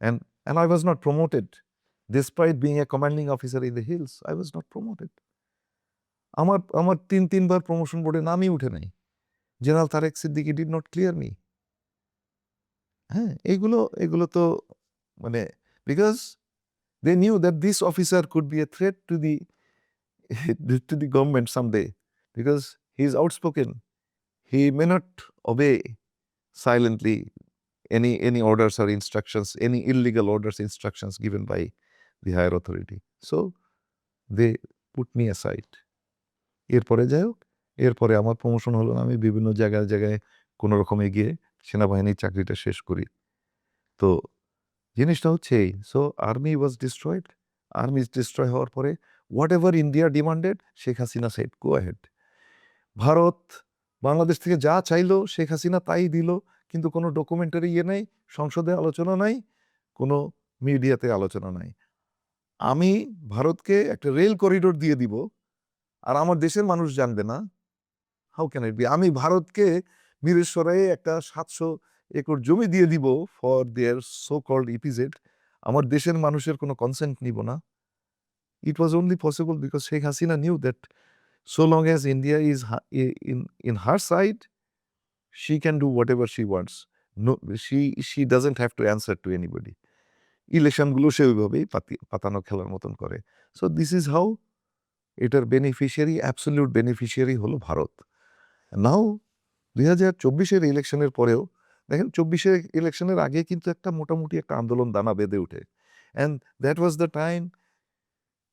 And I was not promoted. Despite being a commanding officer in the hills, I was not promoted. আমার ৩ বার প্রমোশন বোর্ডে নামই উঠে নাই। General Tarek Siddiqui did not clear me. হ্যাঁ, এগুলো তো মানে because they knew that this officer could be a threat to the to the government someday, because he is outspoken, he may not obey silently any orders or instructions, any illegal orders, instructions given by the higher authority. So they put me aside. এরপরে যাই হোক, এরপরে আমার promotion হলো না, আমি বিভিন্ন জায়গায় কোনো রকমে গিয়ে সেনাবাহিনীর চাকরিটা শেষ করি। তো জিনিসটা হচ্ছে এই, so army was destroyed. Army destroy হওয়ার পরে whatever India demanded, Sheikh Hasina said go ahead. Bharat Bangladesh থেকে যা চাইলো শেখ হাসিনা তাই দিল, কিন্তু কোনো ডকুমেন্টারি নেই, সংসদে আলোচনা নাই, কোনো মিডিয়াতে আলোচনা নাই। আমি ভারতকে একটা রেল করিডোর দিয়ে দিব আর আমার দেশের মানুষ জানবে না, হাউ ক্যান ইট বি? আমি ভারতকে মিরেশ্বরে একটা 700 একর জমি দিয়ে দিব for their so called EPZ, আমার দেশের মানুষের কোনো কনসেন্ট নিব না। It was only possible because Sheikh Hasina knew that So long as India is in her side, she can do whatever she wants. No, she doesn't have to answer to anybody. ইলেকশনগুলো সে ওইভাবেই পাতানো খেলার মতন করে। সো দিস ইজ হাউ এটার beneficiary, absolute beneficiary হলো ভারত। নাও 2024-এর ইলেকশনের পরেও দেখেন, 24-এর ইলেকশনের আগে কিন্তু একটা মোটামুটি একটা আন্দোলন দানা বেঁধে ওঠে। And that was the time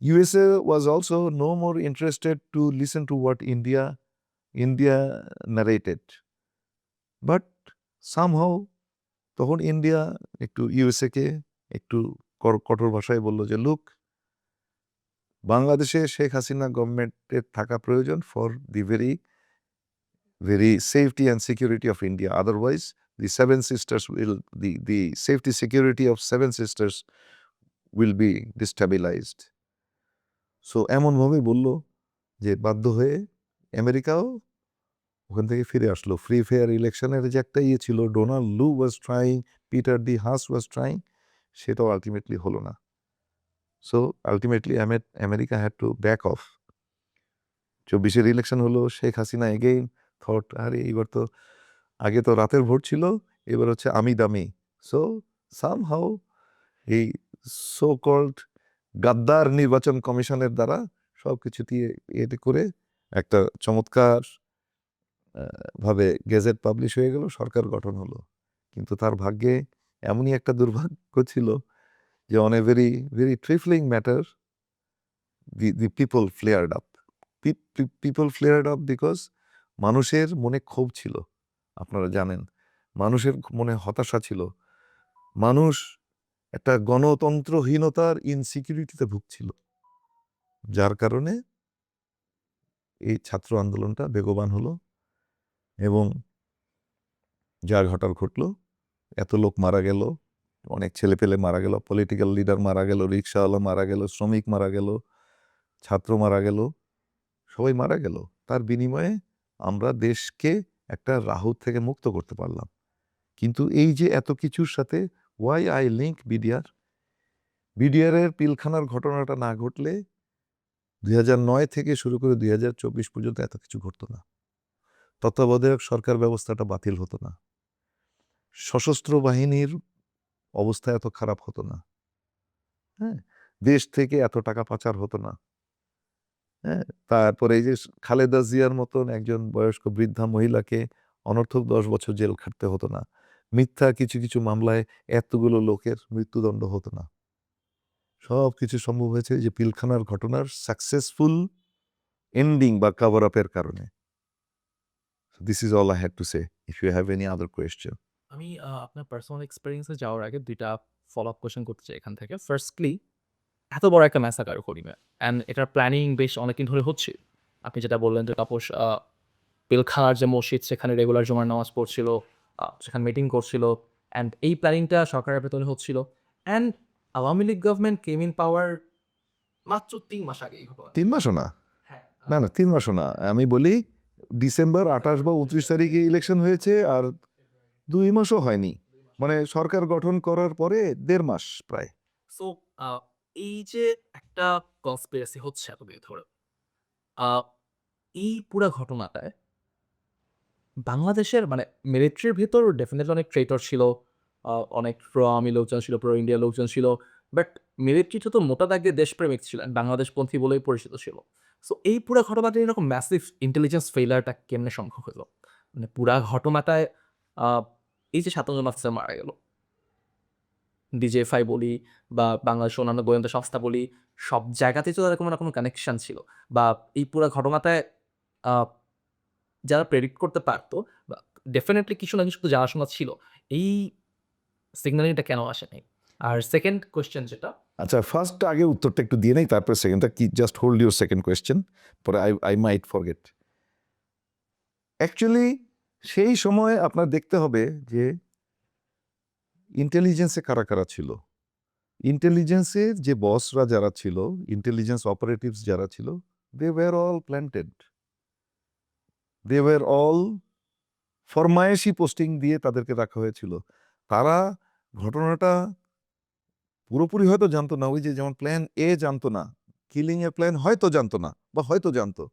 USA was also no more interested to listen to what India narrated. But somehow তখন ইন্ডিয়া একটু ইউএসএকে একটু কঠোর ভাষায় বলল যে, লুক, বাংলাদেশে শেখ হাসিনা গভর্নমেন্টের থাকা প্রয়োজন for the very safety and security of India. Otherwise, the Seven Sisters will, the safety security of Seven Sisters will be destabilized. So এমনভাবে বলল যে বাধ্য হয়ে আমেরিকাও ওখান থেকে ফিরে আসলো। ফ্রি ফেয়ার ইলেকশনের যে একটা ইয়ে ছিল, Donald Lu was trying, Peter D Haas was trying, সেটাও আলটিমেটলি হলো না। So ultimately America had to back off. 24-এর ইলেকশন হলো, শেখ হাসিনা এগেইন থট, আরে এইবার তো, আগে তো রাতের ভোট ছিল, এবার হচ্ছে আমি দামি। সো সামহাউ এই সো কল্ড গাদ্দার নির্বাচন কমিশনের দ্বারা সব কিছু দিয়ে এতে করে একটা চমৎকার ভাবে গেজেট পাবলিশ হয়ে গেল, সরকার গঠন হলো। কিন্তু তার ভাগ্যে এমনই একটা দুর্ভাগ্য ছিল যে on a very trifling matter the people flared up. People flared up because মানুষের মনে ক্ষোভ ছিল, আপনারা জানেন, মানুষের মনে হতাশা ছিল, মানুষ একটা গণতন্ত্রহীনতার ইনসিকিউরিটিতে ভুগছিল, যার কারণে এই ছাত্র আন্দোলনটা বেগবান হলো এবং যা ঘটার ঘটলো। এত লোক মারা গেল, অনেক ছেলেপেলে মারা গেল, পলিটিক্যাল লিডার মারা গেল, রিক্সাওয়ালা মারা গেল, শ্রমিক মারা গেল, ছাত্র মারা গেল, সবাই মারা গেল। তার বিনিময়ে আমরা দেশকে একটা রাহুত থেকে মুক্ত করতে পারলাম। কিন্তু এই যে এত কিছুর সাথে ওয়াই আই লিঙ্ক বিডিআরের পিলখানার ঘটনাটা না ঘটলে 2009 থেকে শুরু করে 2024 পর্যন্ত এত কিছু ঘটতো না। তত্ত্বাবধায়ক সরকার ব্যবস্থাটা বাতিল হতো না, সশস্ত্র বাহিনীর অবস্থা এত খারাপ হতো না, হ্যাঁ, দেশ থেকে এত টাকা পাচার হতো না, হ্যাঁ, তারপরে এই যে খালেদা জিয়ার মতন একজন বয়স্ক বৃদ্ধা মহিলাকে অনর্থক 10 বছর জেল খাটতে হতো না, মিথ্যা কিছু কিছু মামলায় এতগুলো লোকের মৃত্যুদণ্ড হতো না। সব কিছু সম্ভব হয়েছে যে পিলখানার ঘটনার সাকসেসফুল এন্ডিং বা কভার আপের কারণে। This is all I had to say. If you have any other question. আমি আপনার পার্সোনাল এক্সপেরিয়েন্সে যাওয়ার আগে 2টা ফলো আপ কোয়েশ্চেন করতে চাই এখান থেকে। ফার্স্টলি, এত বড় একটা ম্যাসাকার করিমে, অ্যান্ড এটার প্ল্যানিং বেশ অনেকদিন ধরে হচ্ছে। আপনি যেটা বললেন যে তাপস পিলখানার যে মসজিদ, সেখানে রেগুলার জুমার নামাজ পড়ছিল, সেখানে মিটিং করছিল, অ্যান্ড এই প্ল্যানিংটা সরকারের ভেতরে হচ্ছিল। And Awami League government came in পাওয়ার মাত্র 3 মাস আগে এই ঘটনা। 3 মাসও না, হ্যাঁ, না না 3 মাসও না, আমি বলি ডিসেম্বর 28 বা 29 তারিখে ইলেকশন হয়েছে, আর 2 মাসও হয়নি, মানে সরকার গঠন করার পরে 1.5 মাস প্রায়। সো এই যে একটা কনস্পিরেসি হচ্ছে এতদিন ধরে, এই পুরা ঘটনাটায় বাংলাদেশের মানে মিলিটারির ভেতর ডেফিনেটলি অনেক ট্রেটর ছিল, অনেক প্রো আওয়ামী লোকজন ছিল, প্রো ইন্ডিয়া লোকজন ছিল। বাট মিলিটারিতে তো মোটা দাগে দেশপ্রেমিক ছিলেন, বাংলাদেশপন্থী বলেই পরিচিত ছিল। সো এই পুরা ঘটনাটা এরকম ম্যাসিভ ইন্টেলিজেন্স ফেইলারটা কেমনে সম্ভব হলো? মানে পুরা ঘটনাটায় এই যে 57 জন অফিসার মারা গেল, ডিজিএফআই বলি বা বাংলাদেশের অন্যান্য গোয়েন্দা সংস্থা বলি, সব জায়গাতেই তো এরকম না কোনো কানেকশন ছিল, বা এই পুরা ঘটনাটায় যারা প্রেডিক্ট করতে পারতো, বা ডেফিনেটলি কিছু না কিছু তো জানাশোনা ছিল, এই সিগন্যালিংটা কেন আসে নাই? আর সেকেন্ড কোয়েশ্চেন যেটা, আচ্ছা, ফার্স্ট আগে উত্তরটা একটু দিয়ে নেই, তারপরে সেকেন্ডটা কি, just hold your second question, পরে আই মাইট ফরগেট। অ্যাকচুয়ালি সেই সময় আপনার দেখতে হবে যে ইন্টেলিজেন্সে কারা কারা ছিল। ইন্টেলিজেন্সের যে বসরা যারা ছিল, ইন্টেলিজেন্স অপারেটিভস যারা ছিল, they were all planted, they were all ফরমায়েশি পোস্টিং দিয়ে তাদেরকে রাখা হয়েছিল। তারা ঘটনাটা পুরোপুরি হয়তো জানতো না, ওই যে যেমন প্ল্যান এ জানতো না, কিলিং এর প্ল্যান হয়তো জানতো না, বা হয়তো জানতো,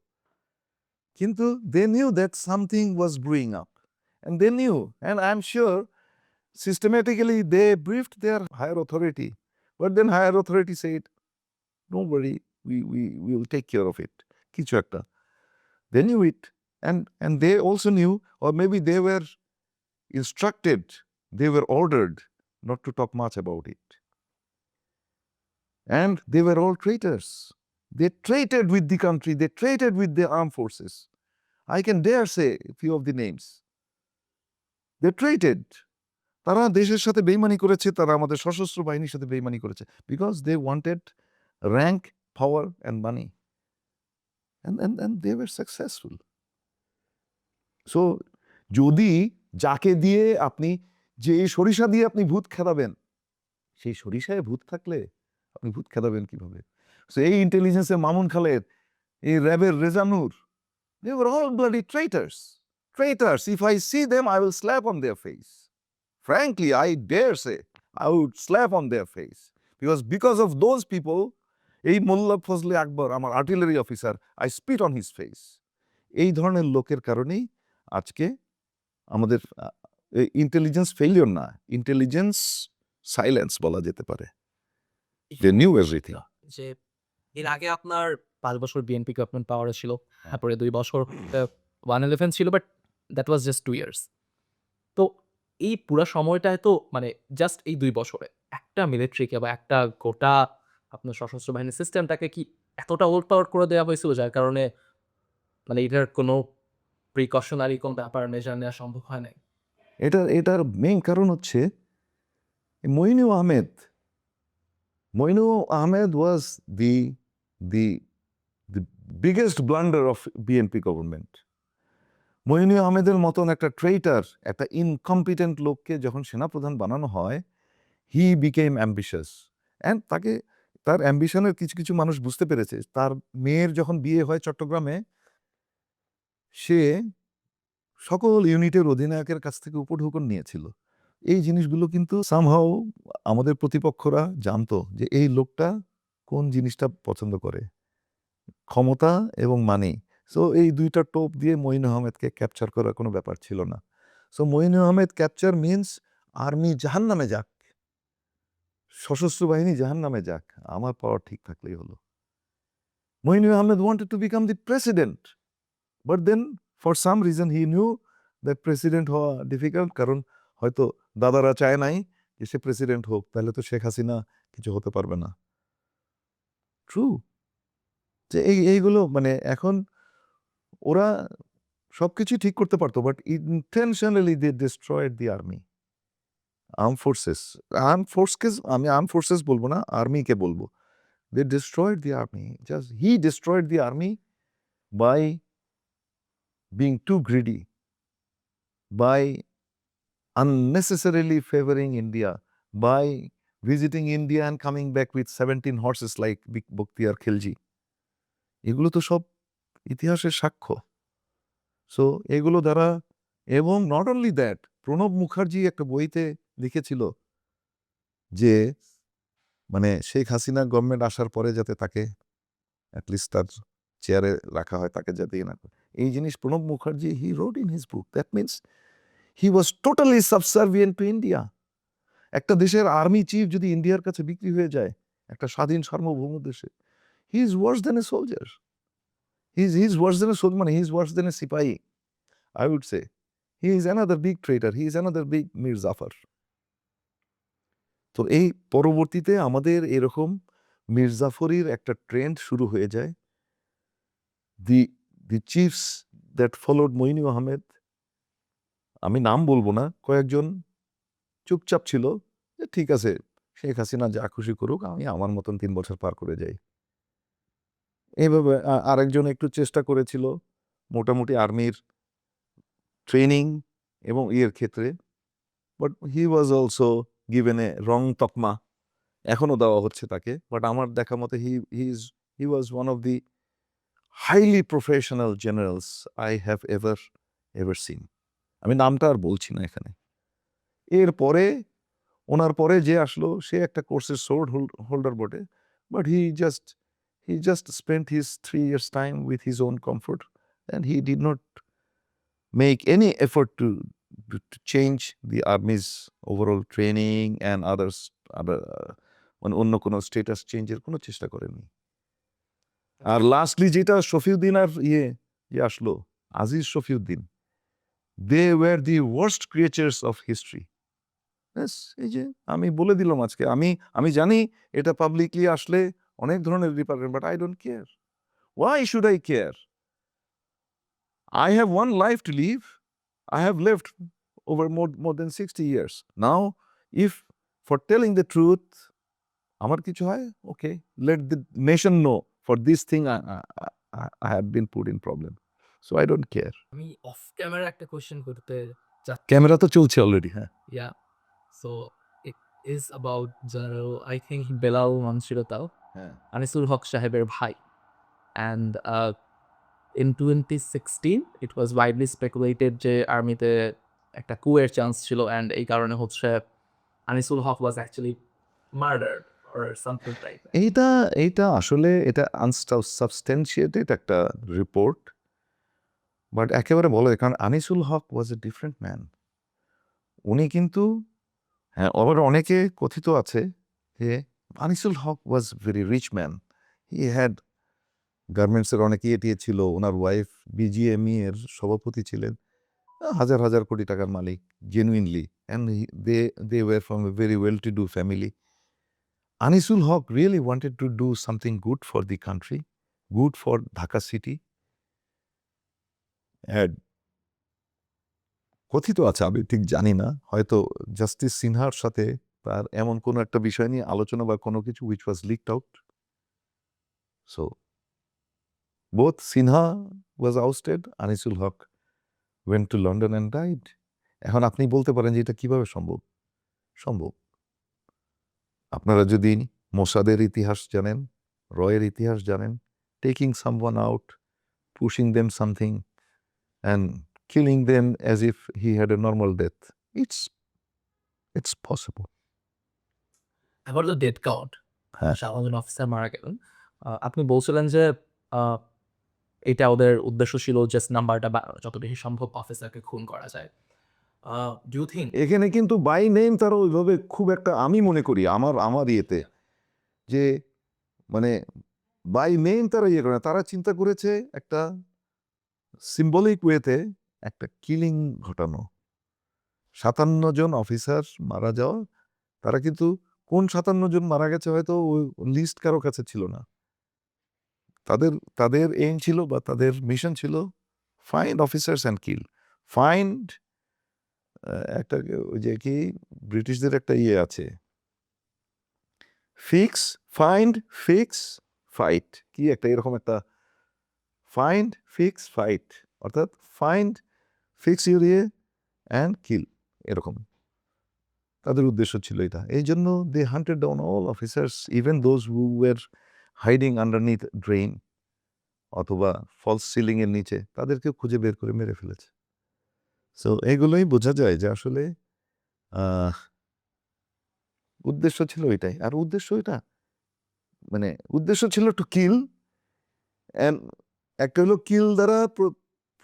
কিন্তু they knew that something was brewing up. And they knew, and I'm sure systematically they briefed their higher authority. But then higher authority said, don't worry, we will take care of it. Kichu ekta. They knew it. And they also knew, or maybe they were instructed, they were ordered not to talk much about it. And they were all traitors. They traited with the country, they traited with the armed forces. I can dare say a few of the names. They traited. তারা দেশের সাথে বেইমানি করেছে, তারা আমাদের সশস্ত্র বাহিনীর সাথে বেইমানি করেছে, because they wanted rank, power and money. And they were successful. So যদি যাকে দিয়ে আপনি, যে সরিষা দিয়ে আপনি ভূত খেদাবেন, সেই সরিষায় ভূত থাকলে আপনি ভূত খেদাবেন কিভাবে? So এই ইন্টেলিজেন্সের মামুন খালেদ, এই র্যাবের Rezanur, they were all bloody traitors. Traitors. If I see them, I will slap on their face. Frankly, I dare say, I would slap on their face. Because of those people, এই মোল্লা ফজলে আকবর, আমার artillery officer, I spit on his face. এই ধরনের লোকের কারণেই আজকে আমাদের intelligence failure না, intelligence silence বলা যেতে পারে। They knew everything. যে এর আগে আপনার 5 বছর বিএনপি গভর্নমেন্ট পাওয়ারে ছিল, তারপরে 2 বছর 111 ছিল, but that was just 2 years. তো এই পুরা সময়টায় তো মানে জাস্ট এই 2 বছরে একটা মিলিটারিকে বা একটা গোটা আপনার সশস্ত্র বাহিনীর সিস্টেমটাকে কি এতটা ওভারপাওয়ার করে দেওয়া হয়েছিল, যার কারণে মানে এটার কোনো প্রিকশনারি কোন ব্যাপার মেজার নেওয়া সম্ভব হয় নাই? এটার মেইন কারণ হচ্ছে Moinul Ahmed. Moinul Ahmed was the biggest blunder of BNP government. Moinul আহমেদের মতন একটা ট্রেইটার, একটা ইনকম্পিটেন্ট লোককে যখন সেনাপ্রধান বানানো হয়, হি বিকেম অ্যাম্বিশাস। অ্যান্ড তার অ্যাম্বিশনের কিছু কিছু মানুষ বুঝতে পেরেছে। তার মেয়ের যখন বিয়ে হয় চট্টগ্রামে, সে সকল ইউনিটের অধিনায়কের কাছ থেকে উপঢৌকন নিয়েছিল। এই জিনিসগুলো কিন্তু সামহাও আমাদের প্রতিপক্ষরা জানতো যে এই লোকটা কোন জিনিসটা পছন্দ করে, ক্ষমতা এবং মানি। সো এই দুইটা টোপ দিয়ে মঈন আহমেদকে ক্যাপচার করার কোনো ব্যাপার ছিল না। So Moin Ahmed capture means army জাহান নামে যাক, সশস্ত্র বাহিনী জাহান নামে যাক, আমার পাওয়ার ঠিক থাকলেই হলো। Moeen Ahmed wanted to become the president, but then for some reason he knew that president হওয়া ডিফিকাল্ট, কারণ হয়তো দাদারা চায় নাই যে সে প্রেসিডেন্ট হোক, তাহলে তো শেখ হাসিনা কিছু হতে পারবে না। ট্রু যে এইগুলো মানে এখন ওরা সবকিছু ঠিক করতে পারতো, but intentionally they destroyed the army, arm forces. আমি আর্ম ফোর্সেস বলবো না, আর্মিকে বলবো। They destroyed the army, just he destroyed the army by being too greedy, by unnecessarily favoring India, by visiting India and coming back with 17 horses like Bakhtiar Khilji. এগুলো তো সব ইতিহাসের সাক্ষ্য। সো এগুলো দ্বারা, এবং not only that, Pranab Mukherjee একটা বইতে লিখেছিল যে মানে শেখ হাসিনা গভর্নমেন্ট আসার পরে যাতে তাকে অ্যাটলিস্ট তার চেয়ারে রাখা হয়, তাকে যাতে না। এই জিনিস Pranab Mukherjee he wrote in his book. That means he was totally subservient to India. একটা দেশের আর্মি চিফ যদি ইন্ডিয়ার কাছে বিক্রি হয়ে যায়, একটা স্বাধীন সার্বভৌম দেশে, he is worse than a soldier. He is worse than a soldier, মানে he is worse than a সিপাহী, I would say. He is another big traitor. He is another big Mir Zafar. তো এই পরবর্তীতে আমাদের এরকম মীর জাফরির একটা trend শুরু হয়ে যায়। The chiefs that followed Moin Ahmed, আমি নাম বলবো না, কয়েকজন চুপচাপ ছিল যে ঠিক আছে শেখ হাসিনা যা খুশি করুক, আমি আমার মতন 3 বছর পার করে যাই। এইভাবে আরেকজন একটু চেষ্টা করেছিল মোটামুটি আর্মির ট্রেনিং এবং ইয়ের ক্ষেত্রে, but he was also given a wrong তকমা, এখনো দেওয়া হচ্ছে তাকে। বাট আমার দেখা মতে he was one of the highly professional generals I have ever seen. আমি নামটা আর বলছি না এখানে। এরপরে ওনার পরে যে আসলো সে একটা কোর্সের সোর্ড হোল্ডার বটে, but he just spent his 3 years time with his own comfort and he did not make any effort to change the army's overall training and other অন্য কোনো স্টেটাস চেঞ্জের কোনো চেষ্টা করেননি। আর লাস্টলি যেটা শফিউদ্দিন আর যে আসলো Aziz Shafiuddin, they were the worst creatures of history. এই যে আমি বলে দিলাম আজকে, আমি জানি এটা পাবলিকলি আসলে অনেক ধরনের department, but I don't care. Why should eye care? I have one life to live. I have lived over more than 60 years. Now, if for telling the truth, আমার কিছু হয়, okay, let the nation know for this thing I have been put in problem. So I don't care. আমি of camera একটা question করতে চাচ্ছি। Camera তো চলছে already, হ্যাঁ। Yeah. So it is about General, I think Belal Manshiratao, হ্যাঁ। Anisul Haq সাহেবের ভাই। And in 2016 it was widely speculated যে আর্মিতে একটা কুয়ের চান্স ছিল, and এই কারণে হচ্ছে আনিসুল হক was actually murdered or something like that. এইটা আসলে এটা আনসাবস্টেন্সিয়েটেড একটা রিপোর্ট, বাট একেবারে বলো, কারণ Anisul Haq was a different man. উনি কিন্তু, হ্যাঁ, আবার অনেকে কথিত আছে যে Anisul Haq was very rich man. He had গার্মেন্টসের অনেক ইয়ে ছিল, ওনার ওয়াইফ বিজিএমই এর সভাপতি ছিলেন, হাজার হাজার কোটি টাকার মালিক genuinely, and they were from a very well to do family. Anisul Haq really wanted to do something good for the country, good for Dhaka city. And কথিত আছে, আমি ঠিক জানি না, হয়তো জাস্টিস সিনহার সাথে তার এমন কোনো একটা বিষয় নিয়ে আলোচনা বা কোনো কিছু which was leaked out. So both Sinha was ousted, Anisul Haq went to London and died. এখন আপনি বলতে পারেন যে এটা কিভাবে সম্ভব? সম্ভব। আপনারা যদি মোসাদের ইতিহাস জানেন, রয়ের ইতিহাস জানেন, taking someone out, pushing them something and killing them as if he had a normal death, it's possible. About the death count, হ্যাঁ। শাহজাহান অফিসার মারা গেলেন, আপনি বলছিলেন যে এটা ওদের উদ্দেশ্য ছিল জাস্ট নাম্বারটা যত বেশি সম্ভব অফিসারকে খুন করা যায়। ডু ইউ থিঙ্ক এখানে কিন্তু বাই নেম তারা ওইভাবে খুব একটা, আমি মনে করি আমার ইয়েতে যে মানে বাই নেম তারা ইয়ে করে না, তারা চিন্তা করেছে একটা সিম্বলিক ওয়েতে একটা কিলিং ঘটানো। 57 জন অফিসার মারা যাওয়া, তারা কিন্তু কোন 57 জন মারা গেছে হয়তো ওই লিস্ট কারো কাছে ছিল না। তাদের এইম ছিল বা তাদের মিশন ছিল find officers and kill. Find একটা ওই যে কি ব্রিটিশদের একটা ইয়ে আছে, ফিক্স, ফাইন্ড, ফিক্স, ফাইট, কি একটা এরকম একটা, ফাইন্ড, ফিক্স, ফাইট, অর্থাৎ ফাইন্ড, ফিক্স ইউর ইয়ে অ্যান্ড কিল, এরকম তাদের উদ্দেশ্য ছিল এটা। এই জন্য they hunted down all officers, even those who were hiding underneath drain অথবা ফলস সিলিং এর নিচে, তাদেরকে খুঁজে বের করে মেরে ফেলেছে। সো এগুলোই বোঝা যায় যে আসলে উদ্দেশ্য ছিল এটাই। আর উদ্দেশ্য এটা মানে উদ্দেশ্য ছিল টু কিল, অ্যান্ড একটা হলো কিল দ্বারা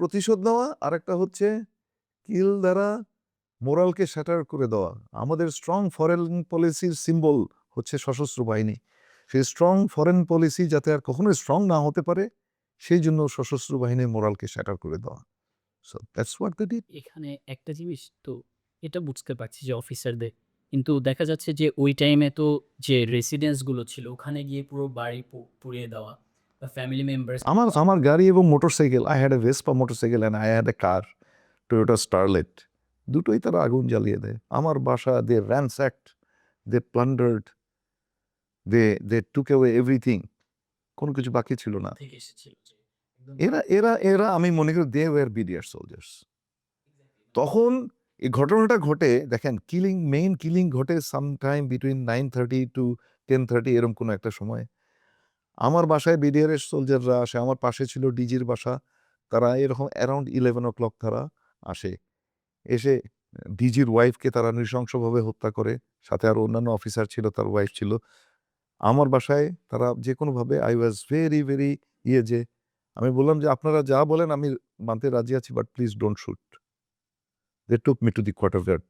প্রতিশোধ নেওয়া, আর একটা হচ্ছে কিল দ্বারা মোরালকে শ্যাটার করে দেওয়া। আমাদের স্ট্রং ফরেন পলিসির সিম্বল হচ্ছে সশস্ত্র বাহিনী। সেই স্ট্রং ফরেন পলিসি যাতে আর কখনোই স্ট্রং না হতে পারে, সেই জন্য সশস্ত্র বাহিনীর মোরালকে শ্যাটার করে দেওয়া। So that's what they did. এখানে একটা জিনিস তো এটা বুঝতে পারছি যে অফিসারদের, কিন্তু দেখা যাচ্ছে যে ওই টাইমে তো যে রেসিডেন্সগুলো ছিল ওখানে গিয়ে পুরো বাড়ি পুড়িয়ে দেওয়া বা ফ্যামিলি মেম্বার্স। আমার গাড়ি এবং motorcycle, I had a Vespa motorcycle and I had a car, Toyota Starlet, দুটোই তারা আগুন জ্বালিয়ে দেয়। আমার বাসা, দে র্যানস্যাক্ট, দে প্লান্ডার্ড, দে টুক অ্যাওয়ে এভরিথিং, কোনো কিছু বাকি ছিল না। থেকে এসেছিল যে একদম এরা আমি মনে করি দে ওয়ার বিডিআর সোলজার্স। তখন এই ঘটনাটা ঘটে, দেখেন মেইন কিলিং ঘটে সামটাইম বিটুইন 9:30 to 10:30 এরকম কোনো একটা সময়। আমার বাসায় বিডিআর এর সোলজাররা আসে, আমার পাশে ছিল ডিজির বাসা, তারা এরকম অ্যারাউন্ড 11 o'clock তারা আসে, এসে ডিজির ওয়াইফকে তারা নৃশংসভাবে হত্যা করে, সাথে আর অন্যান্য অফিসার ছিল, তার ওয়াইফ ছিল। আমার বাসায় তারা যে কোনোভাবে, আই ওয়াজ ভেরি ভেরি যে আমি বললাম যে আপনারা যা বলেন আমি মানতে রাজি আছি, but please don't shoot. They took me to the quarter guard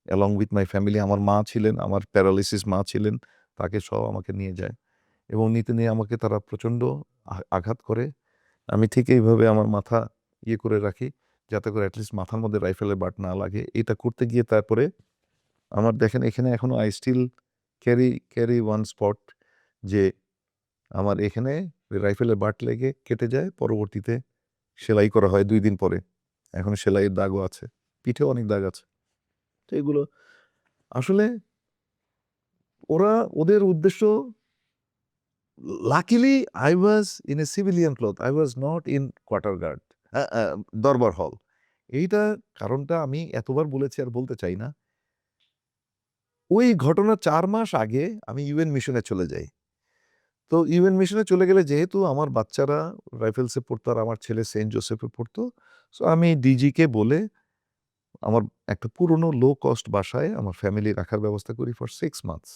along with my family. আমার মা ছিলেন, আমার প্যারালিসিস মা ছিলেন, তাকে সহ আমাকে নিয়ে যায় এবং নিতে নিয়ে আমাকে তারা প্রচণ্ড আঘাত করে। আমি ঠিক এইভাবে আমার মাথা ইয়ে করে রাখি যাতে করে অ্যাটলিস্ট মাথার মধ্যে রাইফেলের বাট না লাগে। এটা করতে গিয়ে তারপরে আমার দেখেন এখানে এখনো I still carry one spot, যে আমার এখানে রাইফেলের বাট লেগে কেটে যায়, পরবর্তীতে সেলাই করা হয় 2 দিন পরে। এখন সেলাইয়ের দাগও আছে, পিঠেও অনেক দাগ আছে। তো এগুলো আসলে ওদের উদ্দেশ্য, luckily I was in a civilian cloth, I was not in quarter guard, Darbar hall. এইটা কারণটা আমি এতবার বলেছি আর বলতে চাই না। ওই ঘটনার 4 মাস আগে আমি ইউএন মিশনে চলে যাই। তো ইউএন মিশনে চলে গেলে যেহেতু আমার বাচ্চারা রাইফেলসে পড়তো আর আমার ছেলে সেন্ট জোসেফে পড়তো, সো আমি ডিজিকে বলে আমার একটা পুরনো লো কস্ট বাসায় আমার ফ্যামিলি রাখার ব্যবস্থা করি ফর 6 মান্থস।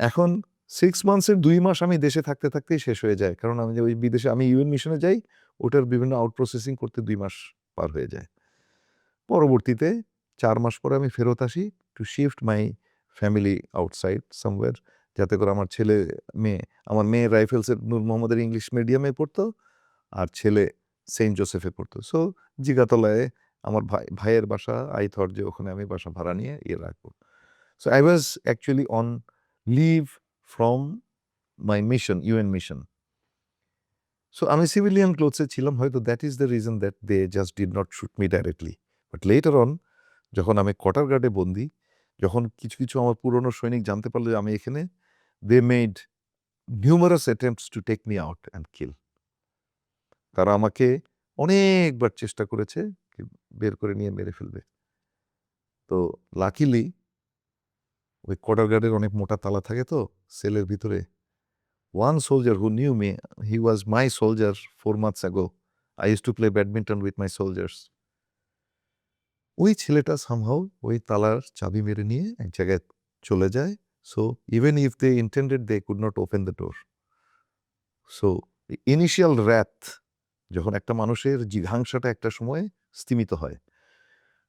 এখন 6 মান্থসের 2 মাস আমি দেশে থাকতে থাকতেই শেষ হয়ে যায়, কারণ আমি যে ওই বিদেশে আমি ইউএন মিশনে যাই, ওটার বিভিন্ন আউট প্রসেসিং করতে 2 মাস পার হয়ে যায়। পরবর্তীতে 4 মাস পরে আমি ফেরত আসি to shift my family outside somewhere, যাতে করে আমার ছেলে মেয়ে, আমার মেয়ে রাইফেলসের নূর মোহাম্মদের ইংলিশ মিডিয়ামে পড়তো আর ছেলে সেন্ট জোসেফে পড়তো। সো জিগাতলায় আমার ভাইয়ের বাসা, আই থট যে ওখানে আমি বাসা ভাড়া নিয়ে ইয়ে রাখবো। So I was actually on leave from my mission, UN mission. So আমি সিভিলিয়ান ক্লোথসে ছিলাম, হয়তো that is the reason that they just did not shoot me directly. But later on যখন আমি কোয়ার্টার গার্ডে বন্দি, যখন কিছু কিছু আমার পুরনো সৈনিক জানতে পারলো যে আমি এখানে, they made numerous attempts to take me out and kill. তারা আমাকে অনেকবার চেষ্টা করেছে বের করে নিয়ে মেরে ফেলবে। তো লাকিলি ওই কোয়ার্টার গার্ডের অনেক মোটা তালা থাকে তো সেলের ভিতরে। One soldier who knew me, he was my soldier 4 months ago. I used to play badminton with my soldiers. ওই ছেলেটা somehow ওই তালার চাবি মেরে নিয়ে এক জায়গায় চলে যায়। So even if they intended, they could not open the door. So the initial wrath, যখন একটা মানুষের জিঘাংসাটা একটা সময় স্তিমিত হয়,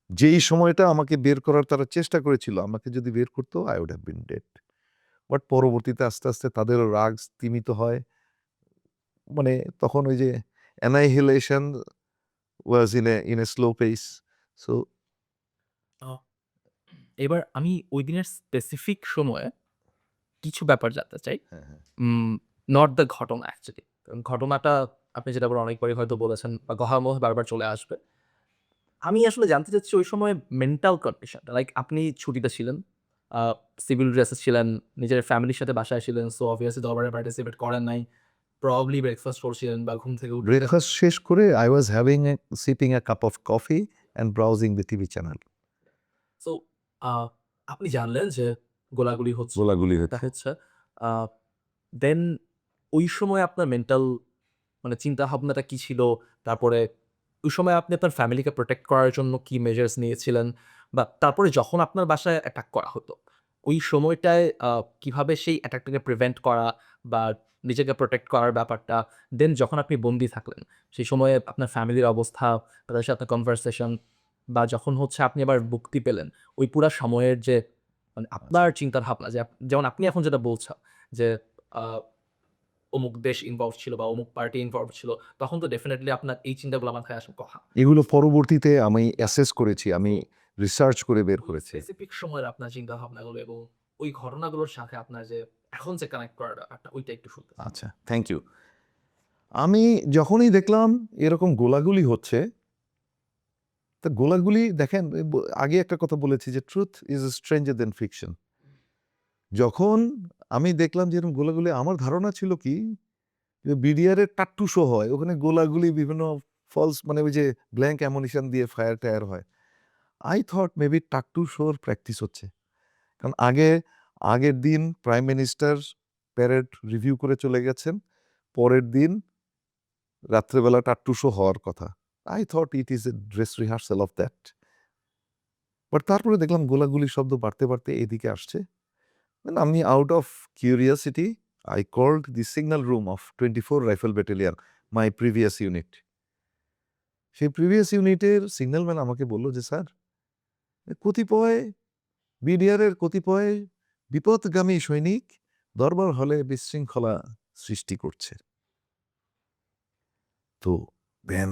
যেই সময়টা আমাকে বের করার তারা চেষ্টা করেছিল, আমাকে যদি বের করতো I would have been dead. But পরবর্তীতে আস্তে আস্তে তাদেরও রাগ স্তিমিত হয়। মানে তখন ওই যে annihilation was in a slow pace. So আহ, এবার আমি ওই দিনের স্পেসিফিক সময়ে কিছু ব্যাপার জানতে চাই, নট দ্য ঘটনা অ্যাকচুয়ালি। কারণ ঘটনাটা আপনি যেটা বলেন অনেকবারই হয়তো বলেছেন বা গহামহ বারবার চলে আসবে। আমি আসলে জানতে চাচ্ছি ওই সময় মেন্টাল কন্ডিশনটা, লাইক আপনি ছুটিতে ছিলেন, সিভিল ড্রেসে ছিলেন, নিজের ফ্যামিলির সাথে বাসায় ছিলেন, সো অবভিয়াসলি দরবারে পার্টিসিপেট করেন নাই, প্রবাবলি ব্রেকফাস্ট করছিলেন বা ঘুম থেকে উঠে breakfast শেষ করে I was sipping a cup of coffee and browsing the TV channel. So আপনি জানলেন যে গোলাগুলি হচ্ছে, গোলাগুলি এটা হচ্ছে দেন ওই সময় আপনার মেন্টাল মানে চিন্তা ভাবনাটা কি ছিল? তারপরে ওই সময় আপনি আপনার ফ্যামিলিকে প্রোটেক্ট করার জন্য কি মেজার্স নিয়েছিলেন? বা তারপরে যখন আপনার বাসায় অ্যাটাক করা হতো, ওই সময়টায় কিভাবে সেই অ্যাটাকটাকে প্রিভেন্ট করা বা নিজেকে প্রোটেক্ট করার ব্যাপারটা, দেন যখন আপনি বন্দি থাকলেন, সেই সময়ে আপনার ফ্যামিলির অবস্থা, তাদের সাথে কনভারসেশন বা যখন হচ্ছে আপনি আবার মুক্তি পেলেন, ওই পুরা সময়ের যে মানে আপনার চিন্তা ভাবনা যে যেমন আপনি এখন যেটা বলছেন যে আ অমুক দেশ ইনভলভ ছিল বা অমুক পার্টি ইনভলভ ছিল, তখন তো ডেফিনিটলি আপনার এই চিন্তাগুলো মাথায় আসার কথা। এগুলো পরবর্তীতে আমি অ্যাসেস করেছি, আমি রিসার্চ করে বের করেছি। স্পেসিফিক সময়ের আপনার চিন্তা ভাবনাগুলো এবং ওই ঘটনাগুলোর সাথে আপনার যে এখন যে কানেক্ট করার ব্যাপারটা, ওইটা একটু শুনতে চাই। আচ্ছা, থ্যাংক ইউ। আমি যখনই দেখলাম এরকম গোলাগুলি হচ্ছে, তা গোলাগুলি দেখেন আগে একটা কথা বলেছি যে truth is stranger then fiction. যখন আমি দেখলাম যে এরকম গোলাগুলি, আমার ধারণা ছিল কি যে বিডিআরের টাট্টু শো হয়, ওখানে গোলাগুলি বিভিন্ন ফলস মানে ওই যে ব্ল্যাঙ্ক অ্যামুনিশন দিয়ে ফায়ার টায়ার হয়। আই থট মেবি টাট্টু শোর প্র্যাকটিস হচ্ছে, কারণ আগের দিন প্রাইম মিনিস্টার প্যারেড রিভিউ করে চলে গেছেন, পরের দিন রাত্রেবেলা টাট্টু শো হওয়ার কথা। I thought it is a dress rehearsal of that. But তারপরে দেখলাম গোলাগুলির শব্দ বাড়তে বাড়তে এদিকে আসছে। And আমি out of curiosity, I called the signal room of 24 Rifle Battalion. My previous unit. সেই প্রিভিয়াস ইউনিটের সিগন্যালম্যান আমাকে বলল যে, স্যার, কতিপয় বিডিআরের কতিপয় বিপথগামী সৈনিক দরবার হলে বিশৃঙ্খলা সৃষ্টি করছে। তো দেন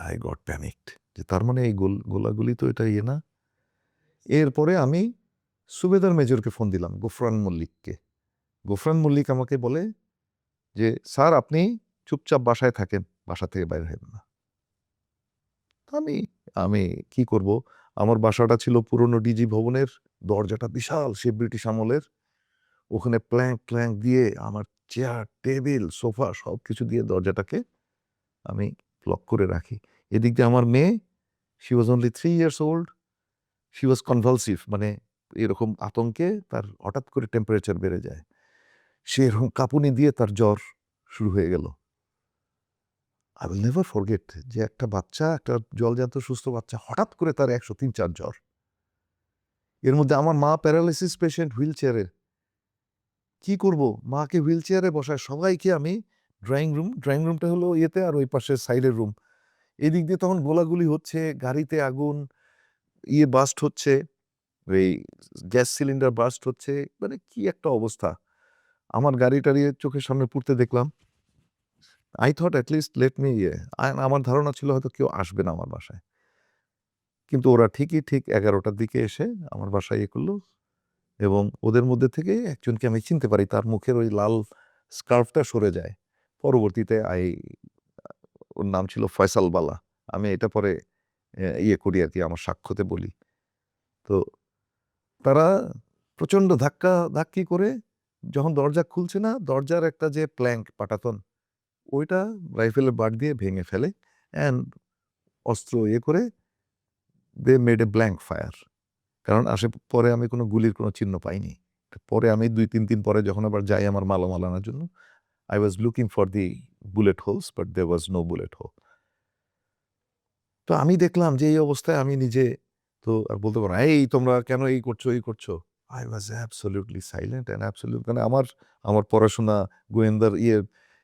আই গট প্যানিকড, যে তার মানে এই গোলাগুলি তো এটা ইয়ে না। এরপরে আমি সুবেদার মেজরকে ফোন দিলাম, গোফরান মল্লিককে। গোফরান মল্লিক আমাকে বলে যে, স্যার, আপনি চুপচাপ বাসায় থাকেন, বাসা থেকে বাইরে হবেন না। আমি আমি কি করব? আমার বাসাটা ছিল পুরনো ডিজি ভবনের, দরজাটা বিশাল, সে ব্রিটিশ আমলের। ওখানে প্ল্যাঙ্ক দিয়ে আমার চেয়ার, টেবিল, সোফা সবকিছু দিয়ে দরজাটাকে আমি লক করে রাখি। এদিক দিয়ে আমার মেয়ে, she was only 3 years old, she was convulsive, মানে এরকম আতঙ্কে তার হঠাৎ করে টেম্পারেচার বেড়ে যায়। সে এরকম কাঁপুনি দিয়ে তার জ্বর শুরু হয়ে গেল। আই উইল নেভার ফরগেট যে একটা বাচ্চা, একটা জলজান্ত সুস্থ বাচ্চা, হঠাৎ করে তার 103-4 জ্বর। এর মধ্যে আমার মা প্যারালাইসিস পেশেন্ট, হুইল চেয়ারে। কি করব? মাকে হুইল চেয়ারে বসায়, সবাইকে আমি ড্রয়িং রুমটা হলো ইয়েতে, আর ওই পাশে সাইডের রুম। এদিক দিয়ে তখন গোলাগুলি হচ্ছে, গাড়িতে আগুন, বাস্ট হচ্ছে, ওই গ্যাস সিলিন্ডার বাস্ট হচ্ছে, মানে কি একটা অবস্থা। আমার গাড়ি টাড়ি চোখের সামনে পুড়তে দেখলাম। I thought at least let me আমার ধারণা ছিল হয়তো কেউ আসবে না আমার বাসায়। কিন্তু ওরা ঠিক 11টার দিকে এসে আমার বাসায় করলো, এবং ওদের মধ্যে থেকে একজনকে আমি চিনতে পারি, তার মুখের ওই লাল স্কার্ফটা সরে যায়। পরবর্তীতে ওর নাম ছিল ফয়সাল বালা। আমি এটা পরে করি আর কি, আমার সাক্ষ্যতে বলি। তো তারা প্রচণ্ড ধাক্কি করে যখন দরজা খুলছে না, দরজার একটা যে প্ল্যাঙ্ক পাটাতন, ওইটা রাইফেলের বাট দিয়ে ভেঙে ফেলে, অ্যান্ড অস্ত্র করে they made a blank fire. কারণ পরে আমি কোনো গুলির কোনো চিহ্ন পাইনি। পরে আমি 2-3 দিন পরে যখন আবার যাই আমার মালামাল আনার জন্য, I was looking for the bullet holes, but there was no bullet hole. তো আমি দেখলাম যে এই অবস্থায় আমি নিজে তো আর বলতে পারবো না, এই তোমরা কেন এই করছো। I was absolutely silent and absolute, মানে আমার পড়াশোনা, গোয়েন্দার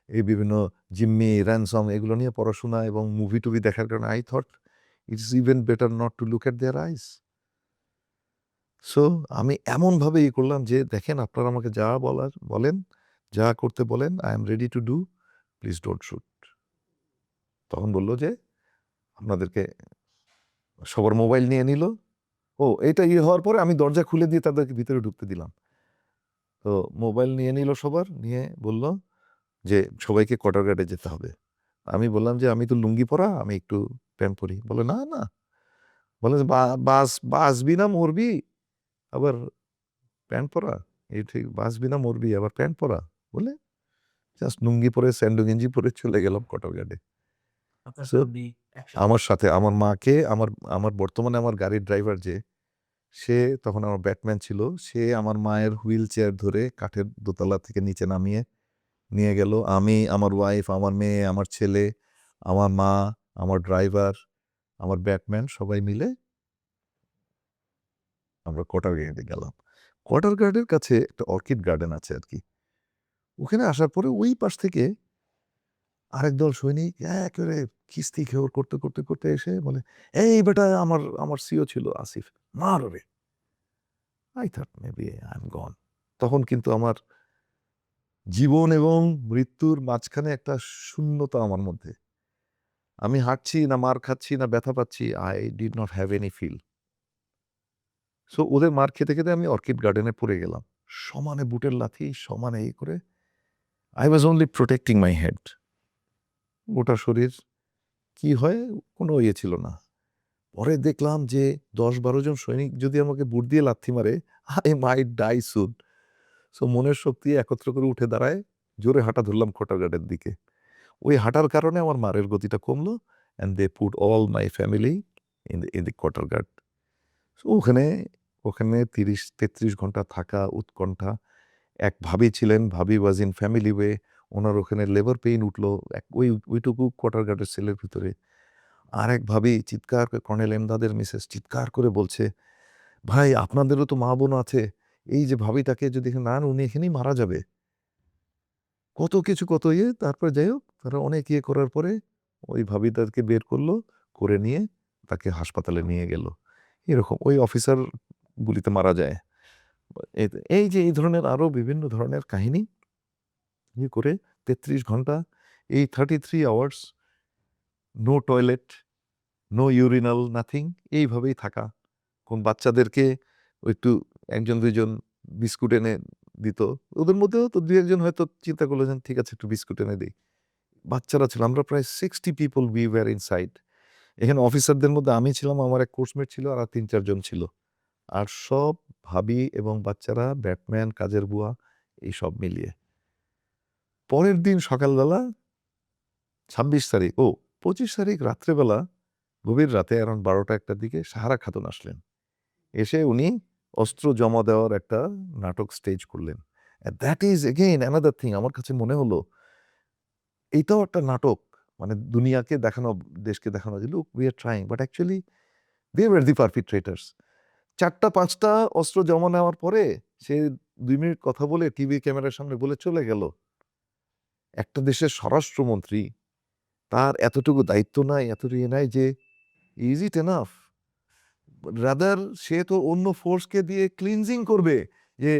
এই বিভিন্ন জিম্মি, র্যানসম, এগুলো নিয়ে পড়াশোনা এবং মুভি টুভি দেখার কারণে I thought it's even better not to look at their eyes. So আমি এমনভাবে করলাম যে, দেখেন, আপনারা আমাকে যা বলার বলেন, যা করতে বলেন, I am ready to do, please don't shoot. তখন বললো যে আপনাদেরকে, সবার মোবাইল নিয়ে নিল। এটা হওয়ার পরে আমি দরজা খুলে দিয়ে তাদেরকে ভিতরে ঢুকতে দিলাম। তো মোবাইল নিয়ে নিল সবার, নিয়ে বলল যে সবাইকে কোয়ার্টার গার্ডে যেতে হবে। আমি বললাম যে আমি তো লুঙ্গি পরা, আমি একটু প্যান্ট পরি। বলে না, বলে যে বাসবি না মরবি, আবার প্যান্ট পরা, এই ঠিক, বাসবি না মরবি আবার প্যান্ট পরা, বলে জাস্ট লুঙ্গি পরে, স্যান্ডো গেঞ্জি পরে চলে গেলাম কোয়ার্টার গার্ডে। So, আমার সাথে আমার মাকে, আমার বর্তমানে আমার গাড়ির ড্রাইভার যে, সে তখন আমার ব্যাটম্যান ছিল, সে আমার মায়ের হুইল চেয়ার ধরে কাঠের দোতলা থেকে নিচে নামিয়ে নিয়ে গেল। আমি, আমার ওয়াইফ, আমার মেয়ে, আমার ছেলে, আমার মা, আমার ড্রাইভার, আমার ব্যাটম্যান, সবাই মিলে আমরা কোয়ার্টার গার্ডে গেলাম। কোয়ার্টার গার্ডের কাছে একটা অর্কিড গার্ডেন আছে আর কি। ওখানে আসার পরে ওই পাশ থেকে আরেক দল সৈনিক একেবারে কিস্তি খেয়ে করতে এসে বলে, এই বেটা, আমার সিও ছিল আসিফ, মার ওরে। I thought maybe I am gone. তখন কিন্তু আমার জীবন এবং মৃত্যুর মাঝখানে একটা শূন্যতা আমার মধ্যে। আমি হাঁটছি না, মার খাচ্ছি না, ব্যথা পাচ্ছি, I did not have any feel. So ওদের মার খেতে আমি অর্কিড গার্ডেনে পড়ে গেলাম, সমানে বুটের লাথি, সমানে করে। I was only protecting my head. গোটা শরীর কি হয়, কোনো ছিল না। পরে দেখলাম যে 10-12 জন সৈনিক যদি আমাকে বুট দিয়ে লাথি মারে, I might die soon. So মনের শক্তি একত্র করে উঠে দাঁড়ায়, জোরে হাঁটা ধরলাম কোয়ার্টার গার্ডের দিকে। ওই হাঁটার কারণে আমার মারের গতিটা কমলো, and they put all my family in the quarter guard. ওখানে 30-33 ঘন্টা থাকা, উৎকণ্ঠা। এক ভাবি ছিলেন, ভাবি ওয়াজ ইন ফ্যামিলি ওয়ে, ওনার ওখানে লেবার পেইন উঠলো ওইটুকু কোয়ার্টার গার্ডের সেলের ভিতরে। আরেক ভাবি চিৎকার করে, কর্নেল এমদাদের মিসেস চিৎকার করে বলছে, ভাই, আপনাদেরও তো মা বোন আছে, এই যে ভাবিটাকে যদি না, উনি এখানেই মারা যাবে। কত কিছু কত ইয়ে, তারপরে যাই হোক তারা অনেক ইয়ে করার পরে ওই ভাবিদারকে বের করলো, করে নিয়ে তাকে হাসপাতালে নিয়ে গেল। এরকম ওই অফিসার গুলিতে মারা যায়। এই যে এই ধরনের আরো বিভিন্ন ধরনের কাহিনী ইয়ে করে 33 ঘন্টা, এই 33 hours, no toilet, no urinal, nothing, এইভাবেই থাকা। কোন বাচ্চাদেরকে একটু একজন দুইজন বিস্কুট এনে দিত, ওদের মধ্যেও তো দুই একজন হয়তো চিন্তা করলো যে ঠিক আছে একটু বিস্কুট এনে দিই। বাচ্চারা ছিল, আমরা প্রায় 60 পিপল উই ওয়্যার ইনসাইড। এখানে অফিসারদের মধ্যে আমি ছিলাম, আমার এক কোর্সমেট ছিল, আর 3-4 জন ছিল। আর সব ভাবি এবং বাচ্চারা, ব্যাটম্যান, কাজের বুয়া, এই সব মিলিয়ে। পরের দিন সকালবেলা 26 তারিখ, 25 তারিখ রাত্রেবেলা, গভীর রাতে অ্যারাউন্ড 12টা-1টার দিকে সাহারা খাতুন আসলেন। এসে উনি অস্ত্র জমা দেওয়ার একটা নাটক স্টেজ করলেন। That is again another thing, আমার কাছে মনে হলো এইটাও একটা নাটক। মানে দুনিয়াকে দেখানো, দেশকে দেখানো যে look we are trying, but actually they were the perpetrators. 4টা-5টা অস্ত্র জমা নেওয়ার পরে সে 2 মিনিট কথা বলে টিভি ক্যামেরার সামনে বলে চলে গেল। একটা দেশের স্বরাষ্ট্রমন্ত্রী, তার এতটুকু দায়িত্ব নাই, এতটুকু ইয়ে নাই যে ইজ ইট এনাফ? রাদার সে তো অন্য ফোর্সকে দিয়ে ক্লিনজিং করবে, যে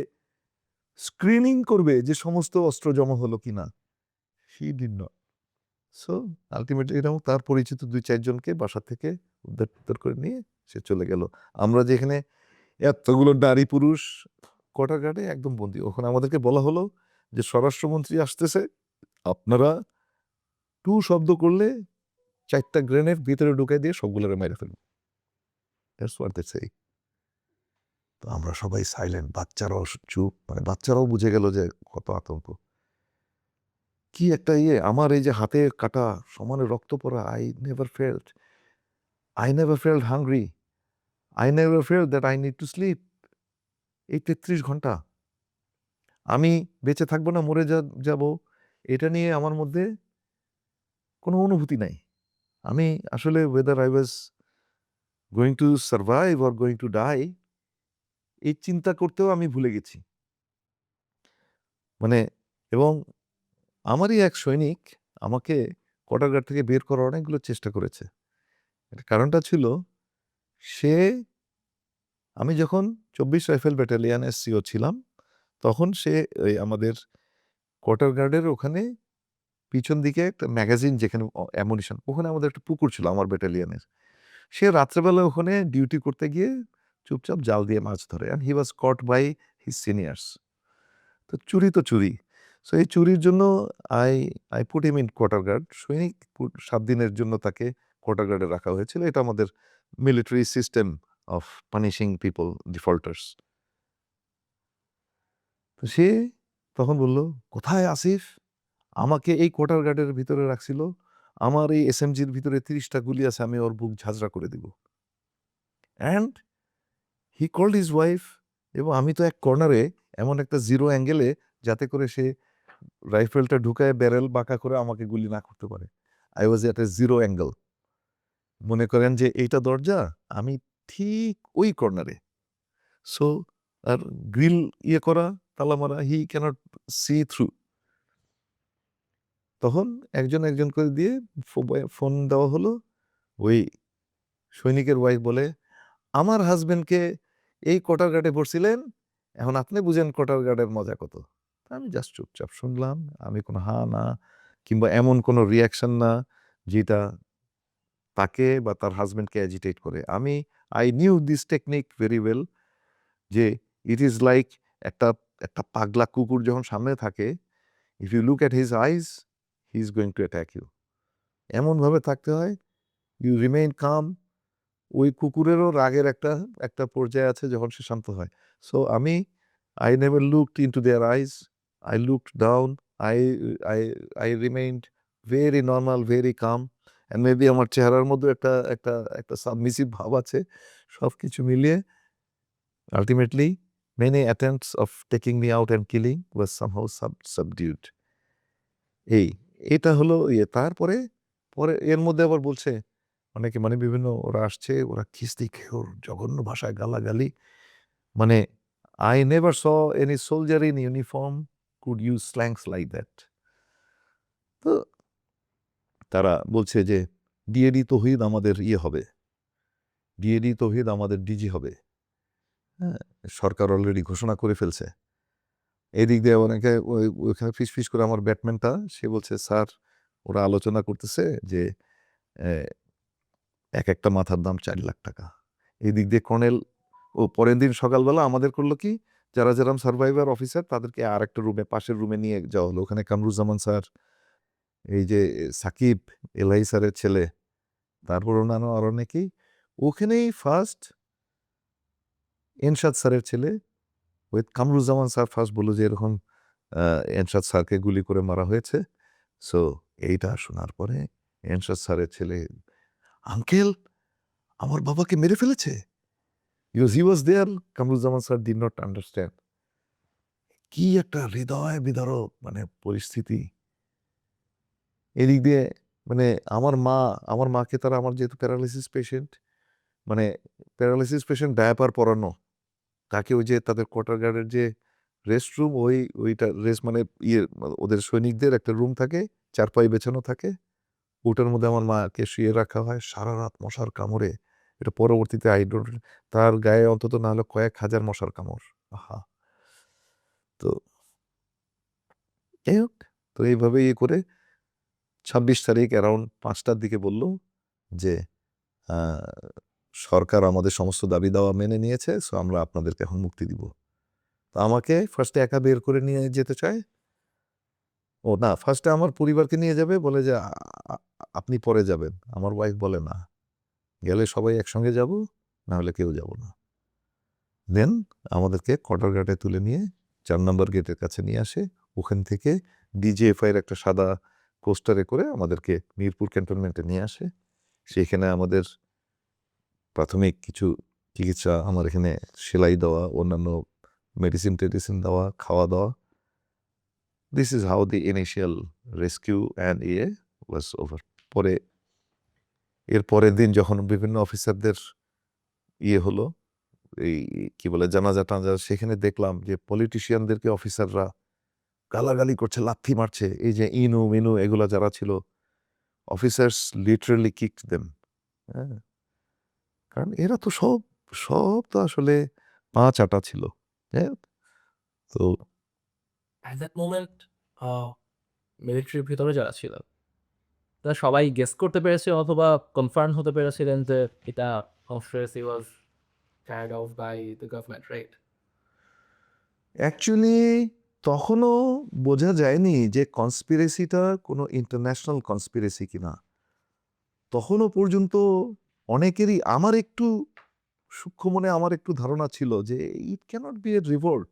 স্ক্রিনিং করবে যে সমস্ত অস্ত্র জমা হলো কিনা। He did not. So ultimately এরকম তার পরিচিত 2-4 জনকে বাসা থেকে উদ্ধার করে নিয়ে সে চলে গেল। আমরা যেখানে এতগুলো নারী পুরুষ কোয়ার্টার গার্ডে একদম বন্দি, ওখানে আমাদেরকে বলা হলো যে স্বরাষ্ট্রমন্ত্রী আসতেছে, আপনারা টু শব্দ করলে 4টা গ্রেনেড ভিতরে ঢুকাই দিয়ে সবগুলোরে মেরে ফেলবো। দ্যাটস হোয়াট দে সে। তো আমরা সবাই সাইলেন্ট, বাচ্চারাও চুপ, মানে বাচ্চারাও বুঝে গেল যে কত আতঙ্ক। কি একটা ইয়ে, আমার এই যে হাতে কাটা, সমানে রক্ত পড়া, I never felt hungry, I never felt that I need to sleep. এই 33 ঘন্টা আমি বেঁচে থাকবো না মরে যাব, এটা নিয়ে আমার মধ্যে কোনো অনুভূতি নাই। আমি আসলে whether I was going to survive or going to die, এই চিন্তা করতেও আমি ভুলে গেছি। মানে, এবং আমারই এক সৈনিক আমাকে কোয়ার্টার থেকে বের করার অনেকগুলো চেষ্টা করেছে। এটার কারণটা ছিল, সে, আমি যখন 24 রাইফেল ব্যাটালিয়নের সিও ছিলাম, তখন সে ওই আমাদের কোয়ার্টার গার্ডের ওখানে পিছন দিকে একটা ম্যাগাজিন, যেখানে অ্যামুনিশন, ওখানে আমাদের একটা পুকুর ছিল আমার ব্যাটালিয়নের। সে রাত্রেবেলা ওখানে ডিউটি করতে গিয়ে চুপচাপ জাল দিয়ে মাছ ধরে, and he was caught by his seniors. তো চুরি তো চুরি। সো এই চুরির জন্য I I put him in quarter guard. সৈনিক 7 দিনের জন্য তাকে কোয়ার্টার গার্ডে রাখা হয়েছিল। এটা আমাদের military system of punishing people, defaulters. তো সে তখন বলল, কোথায় আসিফ? আমাকে এই কোয়ার্টার গার্ডের ভিতরে রাখছিল, আমার এই এসএমজির ভিতরে 30টা গুলি আছে, আমি ওর বুক ঝাঁঝরা করে দিব। And he called his wife, এবং আমি তো এক কর্নারে এমন একটা জিরো অ্যাঙ্গেলে, যাতে করে সে রাইফেলটা ঢুকায় ব্যারেল বাঁকা করে আমাকে গুলি না করতে পারে। I was at A zero angle. মনে করেন যে এইটা দরজা, আমি ঠিক ওই কর্নারে। সো আর গ্রিল ইয়ে করা, তালা মারা, হি ক্যানট সি থ্রু। তখন একজন একজন করে দিয়ে ফোন দেওয়া হলো। ওই সৈনিকের ওয়াইফ বলে, আমার হাজবেন্ডকে এই কোয়ার্টার গার্ডে পড়ছিলেন, এখন আপনি বুঝেন কোয়ার্টার গার্ডের মজা কত। আমি জাস্ট চুপচাপ শুনলাম, আমি কোনো হা না কিংবা এমন কোনো রিয়াকশন না যেটা তাকে বা তার হাজবেন্ডকে অ্যাজিটেট করে। I knew this technique very well, যে ইট ইজ লাইক একটা একটা পাগলা কুকুর যখন সামনে থাকে, if you look at his eyes, he is going to attack you. এমনভাবে থাকতে হয়, ইউ রিমেইন কাম। ওই কুকুরেরও রাগের একটা একটা পর্যায়ে আছে যখন সে শান্ত হয়। So I never looked into their eyes, I looked down, I I I remained very normal, very calm. And maybe আমার চেহারার মধ্যে একটা একটা একটা সাবমিসিভ ভাব আছে। সব কিছু মিলিয়ে ultimately many attempts of taking me out and killing was somehow subdued. এই এটা হলো ইয়ে। তারপরে পরে এর মধ্যে আবার বলছে অনেকে, মানে বিভিন্ন ওরা আসছে, ওরা খিস্তি খেয়ে ওর জঘন্য ভাষায় গালাগালি। মানে I never saw any soldier in uniform could use slangs like that. তো তারা বলছে যে ডিএডি তৌহিদ আমাদের হবে, ডিএডি তৌহিদ আমাদের ডিজি হবে। হ্যাঁ, সরকার অলরেডি ঘোষণা করে ফেলছে। এদিক দিয়ে অনেকে ওইখানে ফিস করে আমার ব্যাটম্যানটা সে বলছে, স্যার ওরা আলোচনা করতেছে যে এক একটা মাথার দাম 4 লাখ টাকা। এই দিক দিয়ে কর্নেল ও পরের দিন সকালবেলা আমাদের করলো কি, যারা যারা সার্ভাইভার অফিসার তাদেরকে আর একটা রুমে, পাশের রুমে নিয়ে যাওয়া হলো। ওখানে কামরুজ্জামান স্যার, এই যে সাকিব এলআই স্যারের ছেলে, তারপর অন্যান্য আর অনেকেই, ওখানেই ফার্স্ট এনশাদ স্যারের ছেলে ওই কামরুজ্জামান স্যার ফার্স্ট বললো যে এরকম এনশাদ স্যারকে গুলি করে মারা হয়েছে। সো এইটা শোনার পরে এনশাদ স্যারের ছেলে, আঙ্কেল আমার বাবাকে মেরে ফেলেছে। Because he was there, Kamruzzaman sir did not understand. কি একটা হৃদয় বিদারক মানে পরিস্থিতি। এদিক দিয়ে মানে আমার মাকে তারা, আমার যেহেতু প্যারালাইসিস পেশেন্ট, মানে প্যারালাইসিস পেশেন্ট ডায়াপার পরানো, তাকে ওই যে তাদের কোয়ার্টার গার্ডের যে রেস্ট রুম, ওইটা রেস্ট মানে ওদের সৈনিকদের একটা রুম থাকে, চারপাই বেছানো থাকে, ওটার মধ্যে আমার মাকে শুয়ে রাখা হয় সারা রাত মশার কামড়ে। এটা পরবর্তীতে তার গায়ে অন্তত না হলে কয়েক হাজার মশার কামড়। আহা। তো যাই হোক, তো এইভাবে করে 26 তারিখ অ্যারাউন্ড 5টার দিকে বলল যে সরকার আমাদের সমস্ত দাবি দাওয়া মেনে নিয়েছে, সো আমরা আপনাদেরকে এখন মুক্তি দিব। তো আমাকে ফার্স্টে একা বের করে নিয়ে যেতে চায়। ও না, ফার্স্টে আমার পরিবারকে নিয়ে যাবে, বলে যে আপনি পরে যাবেন। আমার ওয়াইফ বলে না, গেলে সবাই একসঙ্গে যাব, না হলে কেউ যাব না। দেন আমাদেরকে কোয়ার্টার গার্ডে তুলে নিয়ে 4 নম্বর গেটের কাছে নিয়ে আসে। ওখান থেকে ডিজিএফআইয়ের একটা সাদা পোস্টারে করে আমাদেরকে মিরপুর ক্যান্টনমেন্টে নিয়ে আসে। সেখানে আমাদের প্রাথমিক কিছু চিকিৎসা, আমার এখানে সেলাই দেওয়া, অন্যান্য মেডিসিন টেডিসিন দেওয়া, খাওয়া দাওয়া। This is how the initial rescue and was over. পরে এর পরের দিন যখন বিভিন্ন অফিসারদের হলো, এই কি বলে জানাজা টানাজা, সেখানে দেখলাম যে পলিটিশিয়ানদেরকে অফিসাররা গালাগালি করছে, লাথি মারছে। এই যে ইনু মিনু এগুলা যারা ছিল, অফিসার্স লিটারালি কিকড দেম। হ্যাঁ, কারণ এরা তো সব তো আসলে পা চাটা ছিল। হ্যাঁ, তো অ্যাট দ্যাট মোমেন্ট মিলিটারির ভিতরে যারা ছিল তারা সবাই গেস করতে পেরেছে অথবা কনফার্ম হতে পেরেছিলেন যে এটা conspiracy was carried out by the government, right? Actually তখনও বোঝা যায়নি যে কনস্পিরেসিটা কোনো ইন্টারন্যাশনাল কনস্পিরেসি কিনা। তখনও পর্যন্ত অনেকেরই, আমার একটু সূক্ষ্ম মনে আমার একটু ধারণা ছিল যে ইট ক্যানট বি এ রিভোল্ট।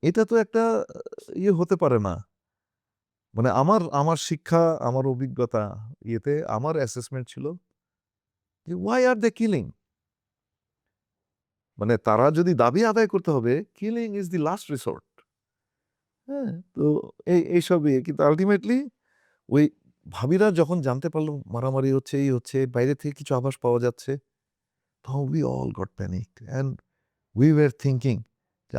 এটা তো একটা হতে পারে না। মানে আমার শিক্ষা, আমার অভিজ্ঞতা আমার অ্যাসেসমেন্ট ছিল যে ওয়াই আর দে কিলিং? মানে তারা যদি দাবি আদায় করতে হবে, killing is the last resort. হ্যাঁ, তো এইসবই, কিন্তু আলটিমেটলি ওই ভাবিরা যখন জানতে পারলো মারামারি হচ্ছে, এই হচ্ছে, বাইরে থেকে কিছু আভাস পাওয়া যাচ্ছে, তখন we all goat panicked and we were thinking যে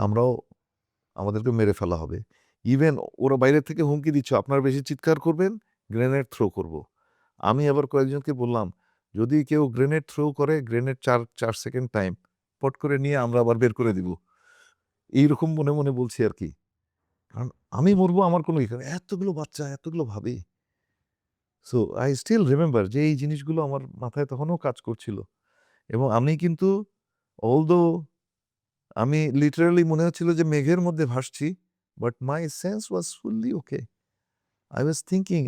আমাদেরকে মেরে ফেলা হবে। ইভেন ওরা বাইরে থেকে হুমকি দিচ্ছে, আপনারা বেশি চিৎকার করবেন, গ্রেনেড থ্রো করব। আমি আবার কয়েকজনকে বললাম, যদি কেউ গ্রেনেড থ্রো করে, গ্রেনেড 4 সেকেন্ড টাইম, পট করে নিয়ে আমরা আবার বের করে দিব। এইরকম মনে মনে বলছি আর কি। কারণ আমি মরবো, আমার কোনো এতগুলো বাচ্চা, এতগুলো ভাবি। সো আই স্টিল রিমেম্বার যে এই জিনিসগুলো আমার মাথায় তখনও কাজ করছিল। এবং আমি কিন্তু অলদো আমি লিটারালি মনে হচ্ছিল যে মেঘের মধ্যে ভাসছি, but my sense was fully okay. I was thinking,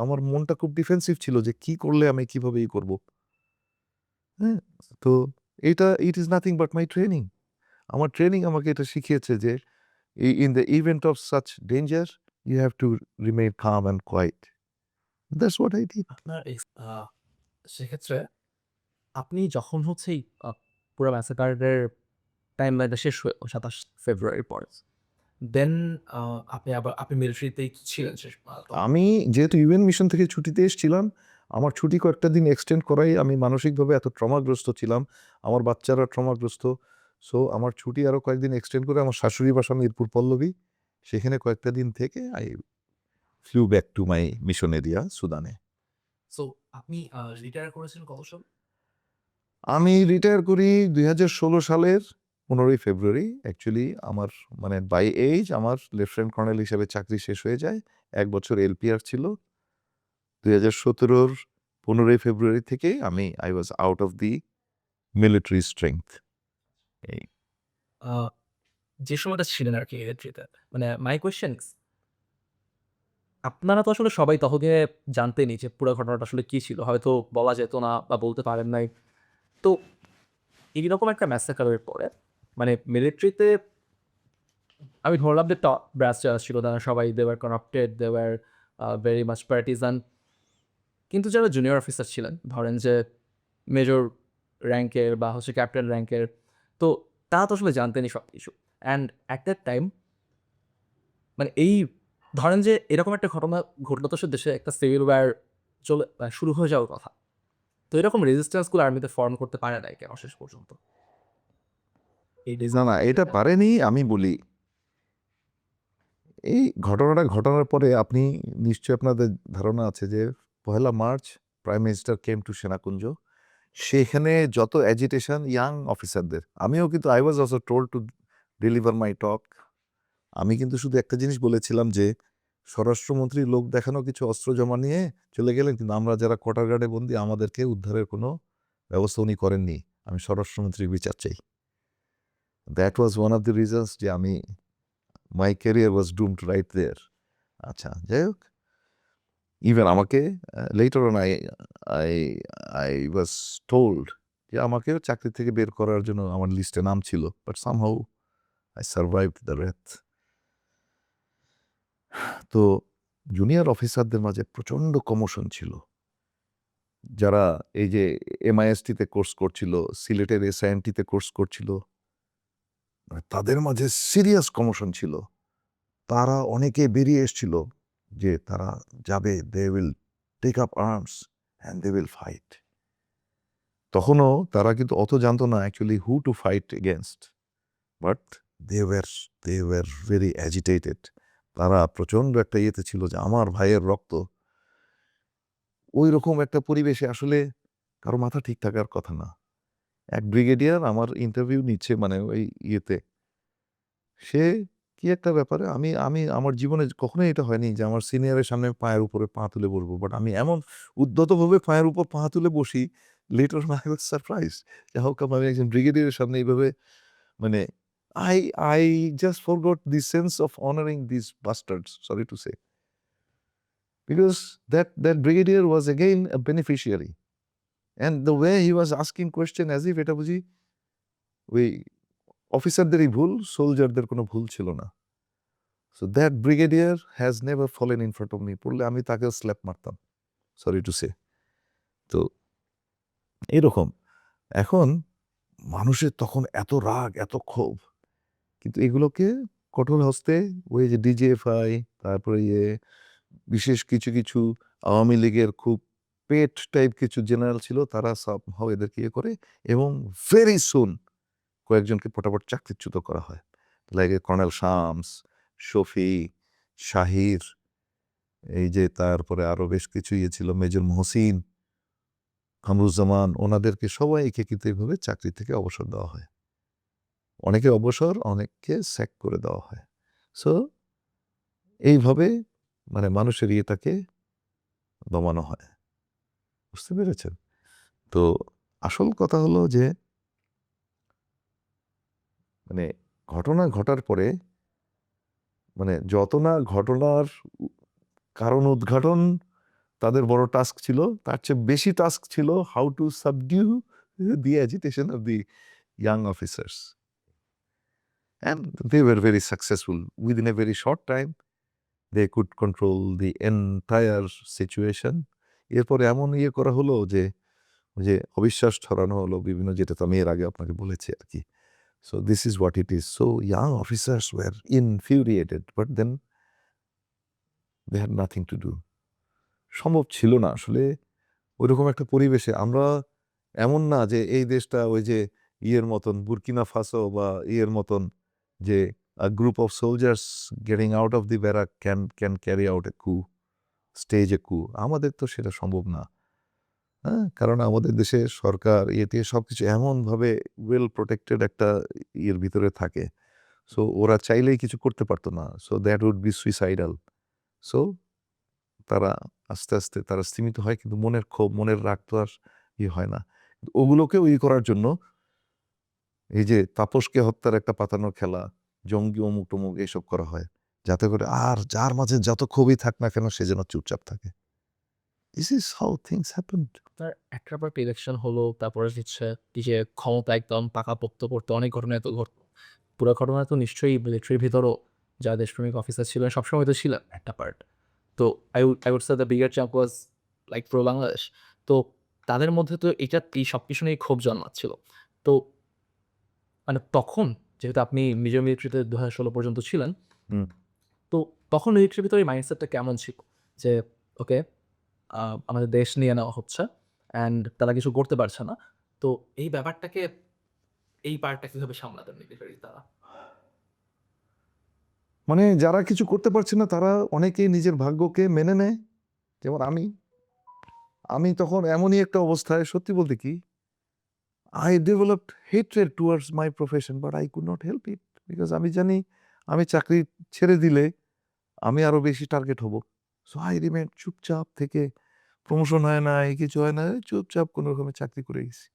আমার মনটা খুব ডিফেন্সিভ ছিল যে কি করলে আমি কিভাবে করব। হ্যাঁ, তো it is nothing but my training. আমার ট্রেনিং আমাকে এটা শিখিয়েছে যে in the event of such danger you have to remain calm and quiet. That's what I did. আপনার সেক্ষেত্রে আপনি যখন হচ্ছে এই পুরো ম্যাসাকারের টাইম লাইনটা শেষ হয়ে 27 ফেব্রুয়ারির পরে, দেন আপনি মিলিটারিতেই ছিলেন শেষ আমি যেহেতু ইউএন মিশন থেকে ছুটিতে এসেছিলাম, আমার ছুটি কয়েকটা দিন এক্সটেন্ড করাই, আমি মানসিকভাবে এত ট্রমাগ্রস্ত ছিলাম, আমার বাচ্চারা ট্রমাগ্রস্ত। সো আমার ছুটি আরও কয়েকদিন এক্সটেন্ড করে আমার শাশুড়ি বাসা মিরপুর পল্লবী, সেখানে কয়েকটা দিন থেকে I flew back to my mission area, সুদানে। সো আপনি রিটায়ার করেছেন কত সাল? আমি রিটায়ার করি 2016 সালের 15ই ফেব্রুয়ারি। অ্যাকচুয়ালি আমার মানে বাই এইজ আমার লেফটেন্যান্ট কর্নেল হিসেবে চাকরি শেষ হয়ে যায়। 1 বছর এলপিআর ছিল। 2017 15ই ফেব্রুয়ারি থেকে আমি I was out of the military strength. এই যে সময়টা ছিলেন আর কি মিলিটারিতে, মানে মাই কোয়েশ্চেন আপনারা তো আসলে সবাই তহকে জানতেনই যে পুরো ঘটনাটা আসলে কী ছিল। হয়তো বলা যেত না বা বলতে পারেন নাই। তো এইরকম একটা ম্যাসাকারের পরে মানে মিলিটারিতে আমি ধরলাম যে টপ ব্রাস যারা ছিল তারা সবাই they were corrupted, they were very much partisan. কিন্তু যারা জুনিয়র অফিসার ছিলেন, ধরেন যে মেজর র্যাঙ্কের বা হচ্ছে ক্যাপ্টেন র্যাঙ্কের, তো তারা তো আসলে জানতেনই সব কিছু। অ্যান্ড অ্যাট দ্যাট টাইম মানে এই ধরেন যে এরকম একটা ঘটনা ঘটলো তো সে দেশে একটা সিভিল ওয়ার শুরু হয়ে যাওয়ার কথা। তো এরকম রেজিস্ট্যান্সগুলো আর্মিতে ফর্ম করতে পারে নাই কেন শেষ পর্যন্ত? এই না, এটা পারেনি। আমি বলি, এই ঘটনাটা ঘটানোর পরে আপনি নিশ্চয়ই আপনাদের ধারণা আছে যে 1 March prime minister came to Senakunja. সেখানে যত অ্যাজিটেশন ইয়াং অফিসারদের, আমিও কিন্তু I was also told to deliver my talk. আমি কিন্তু শুধু একটা জিনিস বলেছিলাম যে স্বরাষ্ট্রমন্ত্রী লোক দেখানো কিছু অস্ত্র জমা নিয়ে চলে গেলেন, কিন্তু আমরা যারা কোয়ার্টার গার্ডে বন্দি আমাদেরকে উদ্ধারের কোনো ব্যবস্থা উনি করেননি। আমি স্বরাষ্ট্রমন্ত্রীর বিচার চাই। That was one of the reasons যে আমি my career was doomed right there. আচ্ছা, যাই হোক, ইভেন আমাকে later on I I I was told যে আমাকেও চাকরি থেকে বের করার জন্য আমার লিস্টে নাম ছিল, but somehow I survived the wrath. তো জুনিয়র অফিসারদের মাঝে প্রচণ্ড কমোশন ছিল। যারা এই যে এমআইএসটিতে কোর্স করছিল, সিলেটের এসআইএনটিতে কোর্স করছিল, মানে তাদের মাঝে সিরিয়াস কমোশন ছিল। তারা অনেকে বেরিয়ে এসছিল যে তারা যাবে, they will take up arms and they will fight. তখনও তারা কিন্তু অত জানতো না actually who to fight against, but they were very agitated. তারা প্রচণ্ড একটা ইয়েতে ছিল যে আমার ভাইয়ের রক্ত। ওই রকম একটা পরিবেশে আসলে কারো মাথা ঠিক থাকার কথা না। এক ব্রিগেডিয়ার আমার ইন্টারভিউ নিচ্ছে মানে ওই ইয়েতে, সে কি একটা ব্যাপারে আমি আমি আমার জীবনে কখনোই এটা হয়নি যে আমার সিনিয়রের সামনে পায়ের উপরে পা তুলে বলবো, বাট আমি এমন উদ্যতভাবে পায়ের উপর পা তুলে বসি, লেটার আই ওয়াজ সারপ্রাইজ যে হাউ কাম আমি একজন ব্রিগেডিয়ারের সামনে এইভাবে, মানে I I just forgot the sense of honoring this bastards, sorry to say, because that brigadier was again a beneficiary and the way he was asking question as if এটা বুঝি ওই অফিসারদেরই ভুল, সোলজারদের কোনো ভুল ছিল না। So that brigadier has never fallen in front of me. পড়লে আমি তাকেও স্ল্যাপ মারতাম, সরি টু সে। তো এরকম এখন মানুষের তখন এত রাগ, এত ক্ষোভ, কিন্তু এগুলোকে কঠোর হস্তে ওই যে ডিজিএফআই, তারপরে বিশেষ কিছু কিছু আওয়ামী লীগের খুব পেট টাইপ কিছু জেনারেল ছিল, তারা সব এদেরকে করে এবং ভেরি সুন কয়েকজনকে পটাপট চাকরিচ্যুত করা হয়। লাইক কর্নেল শামস, শফি, শাহির, এই যে তারপরে আরো বেশ কিছু ছিল, মেজর মহসিন, কামরুজ্জামান, ওনাদেরকে সবাইকে কিন্তু এইভাবে চাকরি থেকে অবসর দেওয়া হয়। অনেকে অবসর, অনেককে স্যাক করে দেওয়া হয়। সো এইভাবে মানে মানুষের ইয়েটাকে দমানো হয়। বুঝতে পেরেছেন? তো আসল কথা হলো যে মানে ঘটনা ঘটার পরে মানে যত না ঘটনার কারণ উদ্ঘাটন তাদের বড় টাস্ক ছিল, তার চেয়ে বেশি টাস্ক ছিল how to subdue the agitation of the young officers, and they were very successful. Within a very short time they could control the entire situation. এরপরে এমন করা হলো যে যে অবিশ্বাস ছড়ানো হলো বিভিন্ন, যেটা তো আমি এর আগে আপনাকে বলেছি আর কি। So this is what it is. So young officers were infuriated, but then they had nothing to do. সম্ভব ছিল না আসলে ওইরকম একটা পরিবেশে। আমরা এমন না যে এই দেশটা ওই যে মতন বুরকিনা ফাসো বা মতন যে group of soldiers getting out of the barrack can carry out a coup. স্টেজে কু। আমাদের তো সেটা সম্ভব না। হ্যাঁ? কারণ আমাদের দেশে সরকার ইয়ে সবকিছু এমনভাবে ওয়েল প্রোটেক্টেড একটা ইয়ের ভিতরে থাকে। সো ওরা চাইলেই কিছু করতে পারত না। So that would be suicidal. So তারা আস্তে, আস্তে তারা স্তিমিত হয়, কিন্তু মনের ক্ষোভ, মনের রাগ তো আর হয় না। ওগুলোকেও করার জন্য এই যে তাপসকে হত্যার একটা পাতানোর খেলা, জঙ্গি অমুক-টমুক এইসব করা হয়। যাতে করে আর যার মাঝে যত ক্ষোভই থাক না কেন সে যেন চুপচাপ থাকে। This is how things happened. আপনার একটার পর ইলেকশন হলো, তারপরে হচ্ছে এই যে ক্ষমতা একদম পাকাপোক্ত করতে অনেক ঘটনা তো ঘটলো। পুরো ঘটনা তো নিশ্চয়ই মিলিটারির ভিতরও যারা দেশপ্রেমিক অফিসার ছিলেন সবসময় তো ছিলেন একটা পার্ট। তো I would say the bigger chunk was like pro Bangladesh. তো তাদের মধ্যে তো এই সবকিছু নিয়েই ক্ষোভ জন্মাচ্ছিল। তো মানে তখন যেহেতু আপনি মিজো মিলিটারিতে 2016 পর্যন্ত ছিলেন, হুম। তো তখন মিলিটারির ভিতরে এই মাইন্ডসেটটা কেমন ছিল? যে ওকে আমাদের দেশ নিয়ে নেওয়া হচ্ছে অ্যান্ড তারা কিছু করতে পারছে না। তো এই ব্যাপারটাকে এই পার্টটা কিভাবে সামলাতেন মিলিটারি তারা? মানে যারা কিছু করতে পারছে না তারা অনেকেই নিজের ভাগ্যকে মেনে নেয়। যেমন আমি। আমি তখন এমনই একটা অবস্থায়, সত্যি বলতে কি, I developed hatred towards my profession, but I could not help it. Because আমি জানি আমি চাকরি ছেড়ে দিলে আমি আরো বেশি টার্গেট হব। সো I remained চুপচাপ থেকে, প্রমোশন হয় না, এই কিছু হয় না, চুপচাপ কোনো রকমে চাকরি করে গেছি।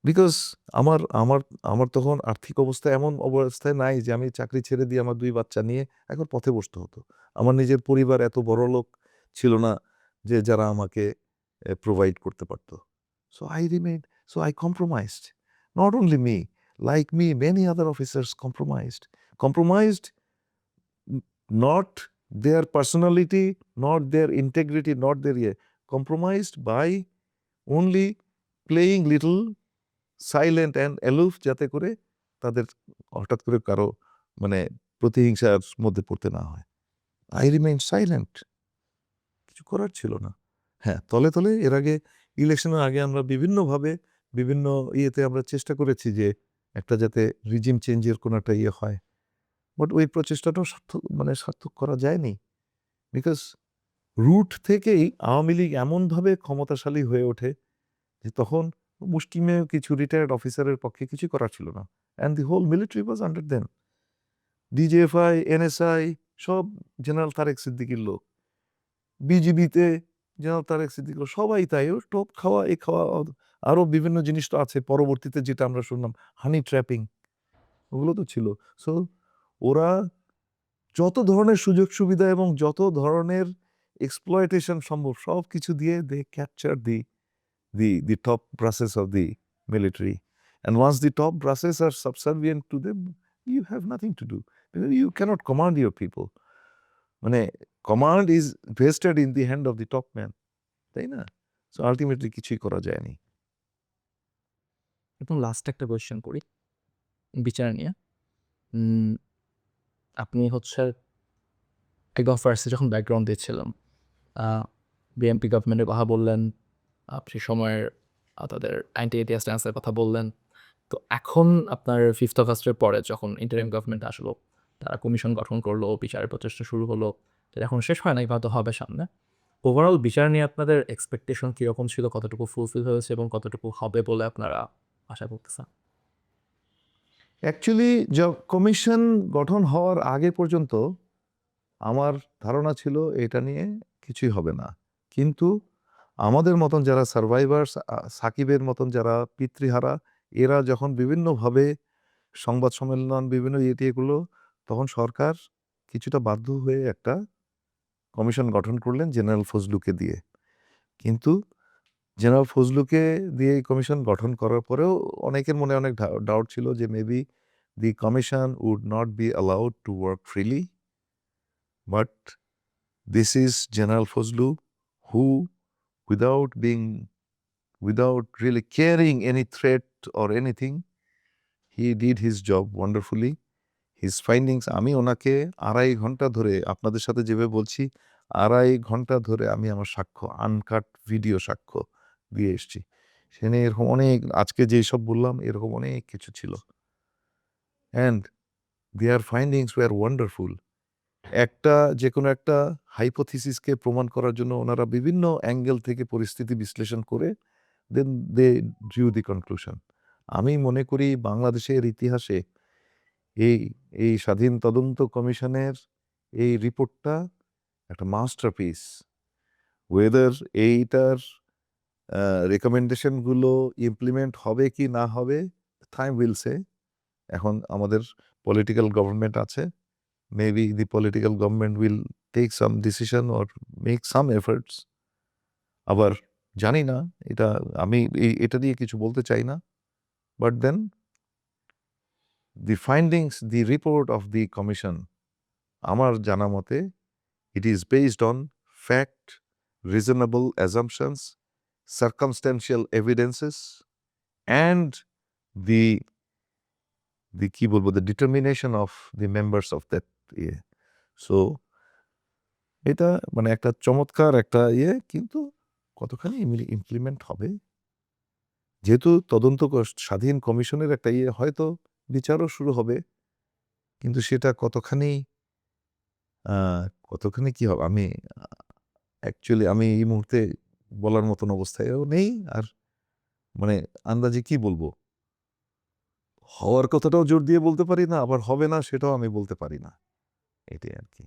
বিকজ আমার আমার আমার তখন আর্থিক অবস্থা এমন অবস্থায় নাই যে আমি চাকরি ছেড়ে দিয়ে আমার ২ বাচ্চা নিয়ে এখন পথে বসতে হতো। আমার নিজের পরিবার এত বড়লোক ছিল না যে যারা আমাকে প্রোভাইড করতে পারত। So I remained, so I compromised. Not only me, like me many other officers compromised. Compromised not their personality, not their integrity, not their compromised by only playing little silent and aloof, যাতে করে তাদের হঠাৎ করে কারো মানে প্রতিহিংসার মধ্যে পড়তে না হয়। I remain silent. কিছু করার ছিল না। হ্যাঁ, তলে, তলে এর আগে ইলেকশনের আগে আমরা বিভিন্নভাবে বিভিন্ন ইয়েতে আমরা চেষ্টা করেছি যে একটা যাতে রিজিম চেঞ্জের কোনো একটা ইয়ে হয়। বাট ওই প্রচেষ্টাটাও সার্থক করা যায়নি। বিকজ রুট থেকেই আওয়ামী লীগ এমনভাবে ক্ষমতাশালী হয়ে ওঠে যে তখন মুষ্টিমেয় কিছু রিটায়ার্ড অফিসারের পক্ষে কিছু করার ছিল না। And the whole military was under them. DGFI, NSI সব জেনারেল তারেক সিদ্দিকীর লোক। বিজিবিতে জেনারেল তারেক সিদ্দিকীর লোক, সবাই তাই। ও টোপ খাওয়া, এ খাওয়া, আরও বিভিন্ন জিনিস তো আছে। পরবর্তীতে যেটা আমরা শুনলাম হানি ট্র্যাপিং, ওগুলো তো ছিল। সো ওরা যত ধরনের সুযোগ সুবিধা এবং যত ধরনের এক্সপ্লয়টেশন সম্ভব সব কিছু দিয়ে দে capture the top brasses of the military. And once the top brasses are subservient to them, you have nothing to do. You cannot command your people. মানে command is vested in the hand of the top man. তাই না? So ultimately কিছুই করা যায়নি। একদম last একটা question করি বিচার নিয়ে। উম আপনি হচ্ছে একদম ফার্স্টে যখন ব্যাকগ্রাউন্ড দিচ্ছিলাম, বিএনপি গভর্নমেন্টের কথা বললেন, সে সময়ের তাদের অ্যান্টি এটিয়া স্ট্যান্সের কথা বললেন। তো এখন আপনার 5th আগস্টের পরে যখন ইন্টারিম গভর্নমেন্ট আসলো, তারা কমিশন গঠন করলো, বিচারের প্রচেষ্টা শুরু হলো। তো এখন শেষ হয় নাই, হয়তো হবে সামনে। ওভারঅল বিচার নিয়ে আপনাদের এক্সপেকটেশন কীরকম ছিল? কতটুকু ফুলফিল হয়েছে এবং কতটুকু হবে বলে আপনারা আশা করতেছেন? অ্যাকচুয়ালি কমিশন গঠন হওয়ার আগে পর্যন্ত আমার ধারণা ছিল এটা নিয়ে কিছুই হবে না। কিন্তু আমাদের মতন যারা সারভাইভার্স, সাকিবের মতন যারা পিতৃহারা, এরা যখন বিভিন্নভাবে সংবাদ সম্মেলন বিভিন্ন এগুলো, তখন সরকার কিছুটা বাধ্য হয়ে একটা কমিশন গঠন করলেন জেনারেল ফজলুকে দিয়ে। কিন্তু জেনারেল ফজলুকে দিয়ে এই কমিশন গঠন করার পরেও অনেকের মনে অনেক ডাউট ছিল যে maybe the commission would not be allowed to work freely. But this is general Fazlu who without really carrying any threat or anything, he did his job wonderfully. His findings, আমি ওনাকে 2.5 ঘন্টা ধরে আপনাদের সাথে যেভাবে বলছি, 2.5 ঘন্টা ধরে আমি আমার সাক্ষ্য, আনকাট ভিডিও সাক্ষ্য দিয়ে এসেছি। সেখানে এরকম অনেক, আজকে যেসব বললাম এরকম অনেক কিছু ছিল। And their findings were wonderful. যে কোনো একটা হাইপোথিসিসকে প্রমাণ করার জন্য ওনারা বিভিন্ন অ্যাঙ্গেল থেকে পরিস্থিতি বিশ্লেষণ করে দেন দে ড্রিউ দি কনক্লুশন। আমি মনে করি বাংলাদেশের ইতিহাসে এই এই স্বাধীন তদন্ত কমিশনের এই রিপোর্টটা একটা মাস্টারপিস। ওয়েদার এইটার রেকমেন্ডেশনগুলো ইমপ্লিমেন্ট হবে কি না হবে, টাইম উইল সে। এখন আমাদের পলিটিক্যাল গভর্নমেন্ট আছে, maybe the political government will take some decision or make some efforts. আবার জানি না, এটা আমি এটা নিয়ে কিছু বলতে চাই না, but then the findings, the report of the commission, আমার জানা মতে it is based on fact, reasonable assumptions, circumstantial evidences, and the কি বলবো, the determination of the members of that ইয়ে। সো এটা মানে একটা চমৎকার একটা কিন্তু কতখানি ইমপ্লিমেন্ট হবে, যেহেতু স্বাধীন কমিশনের একটা হয়তো বিচারও শুরু হবে, কিন্তু সেটা কতখানি কি হবে আমি অ্যাকচুয়ালি আমি এই মুহূর্তে বলার মতন অবস্থায়ও নেই। আর মানে আন্দাজে কি বলবো, হওয়ার কথাটাও জোর দিয়ে বলতে পারি না, আবার হবে না সেটাও আমি বলতে পারি না, এটাই আর কি।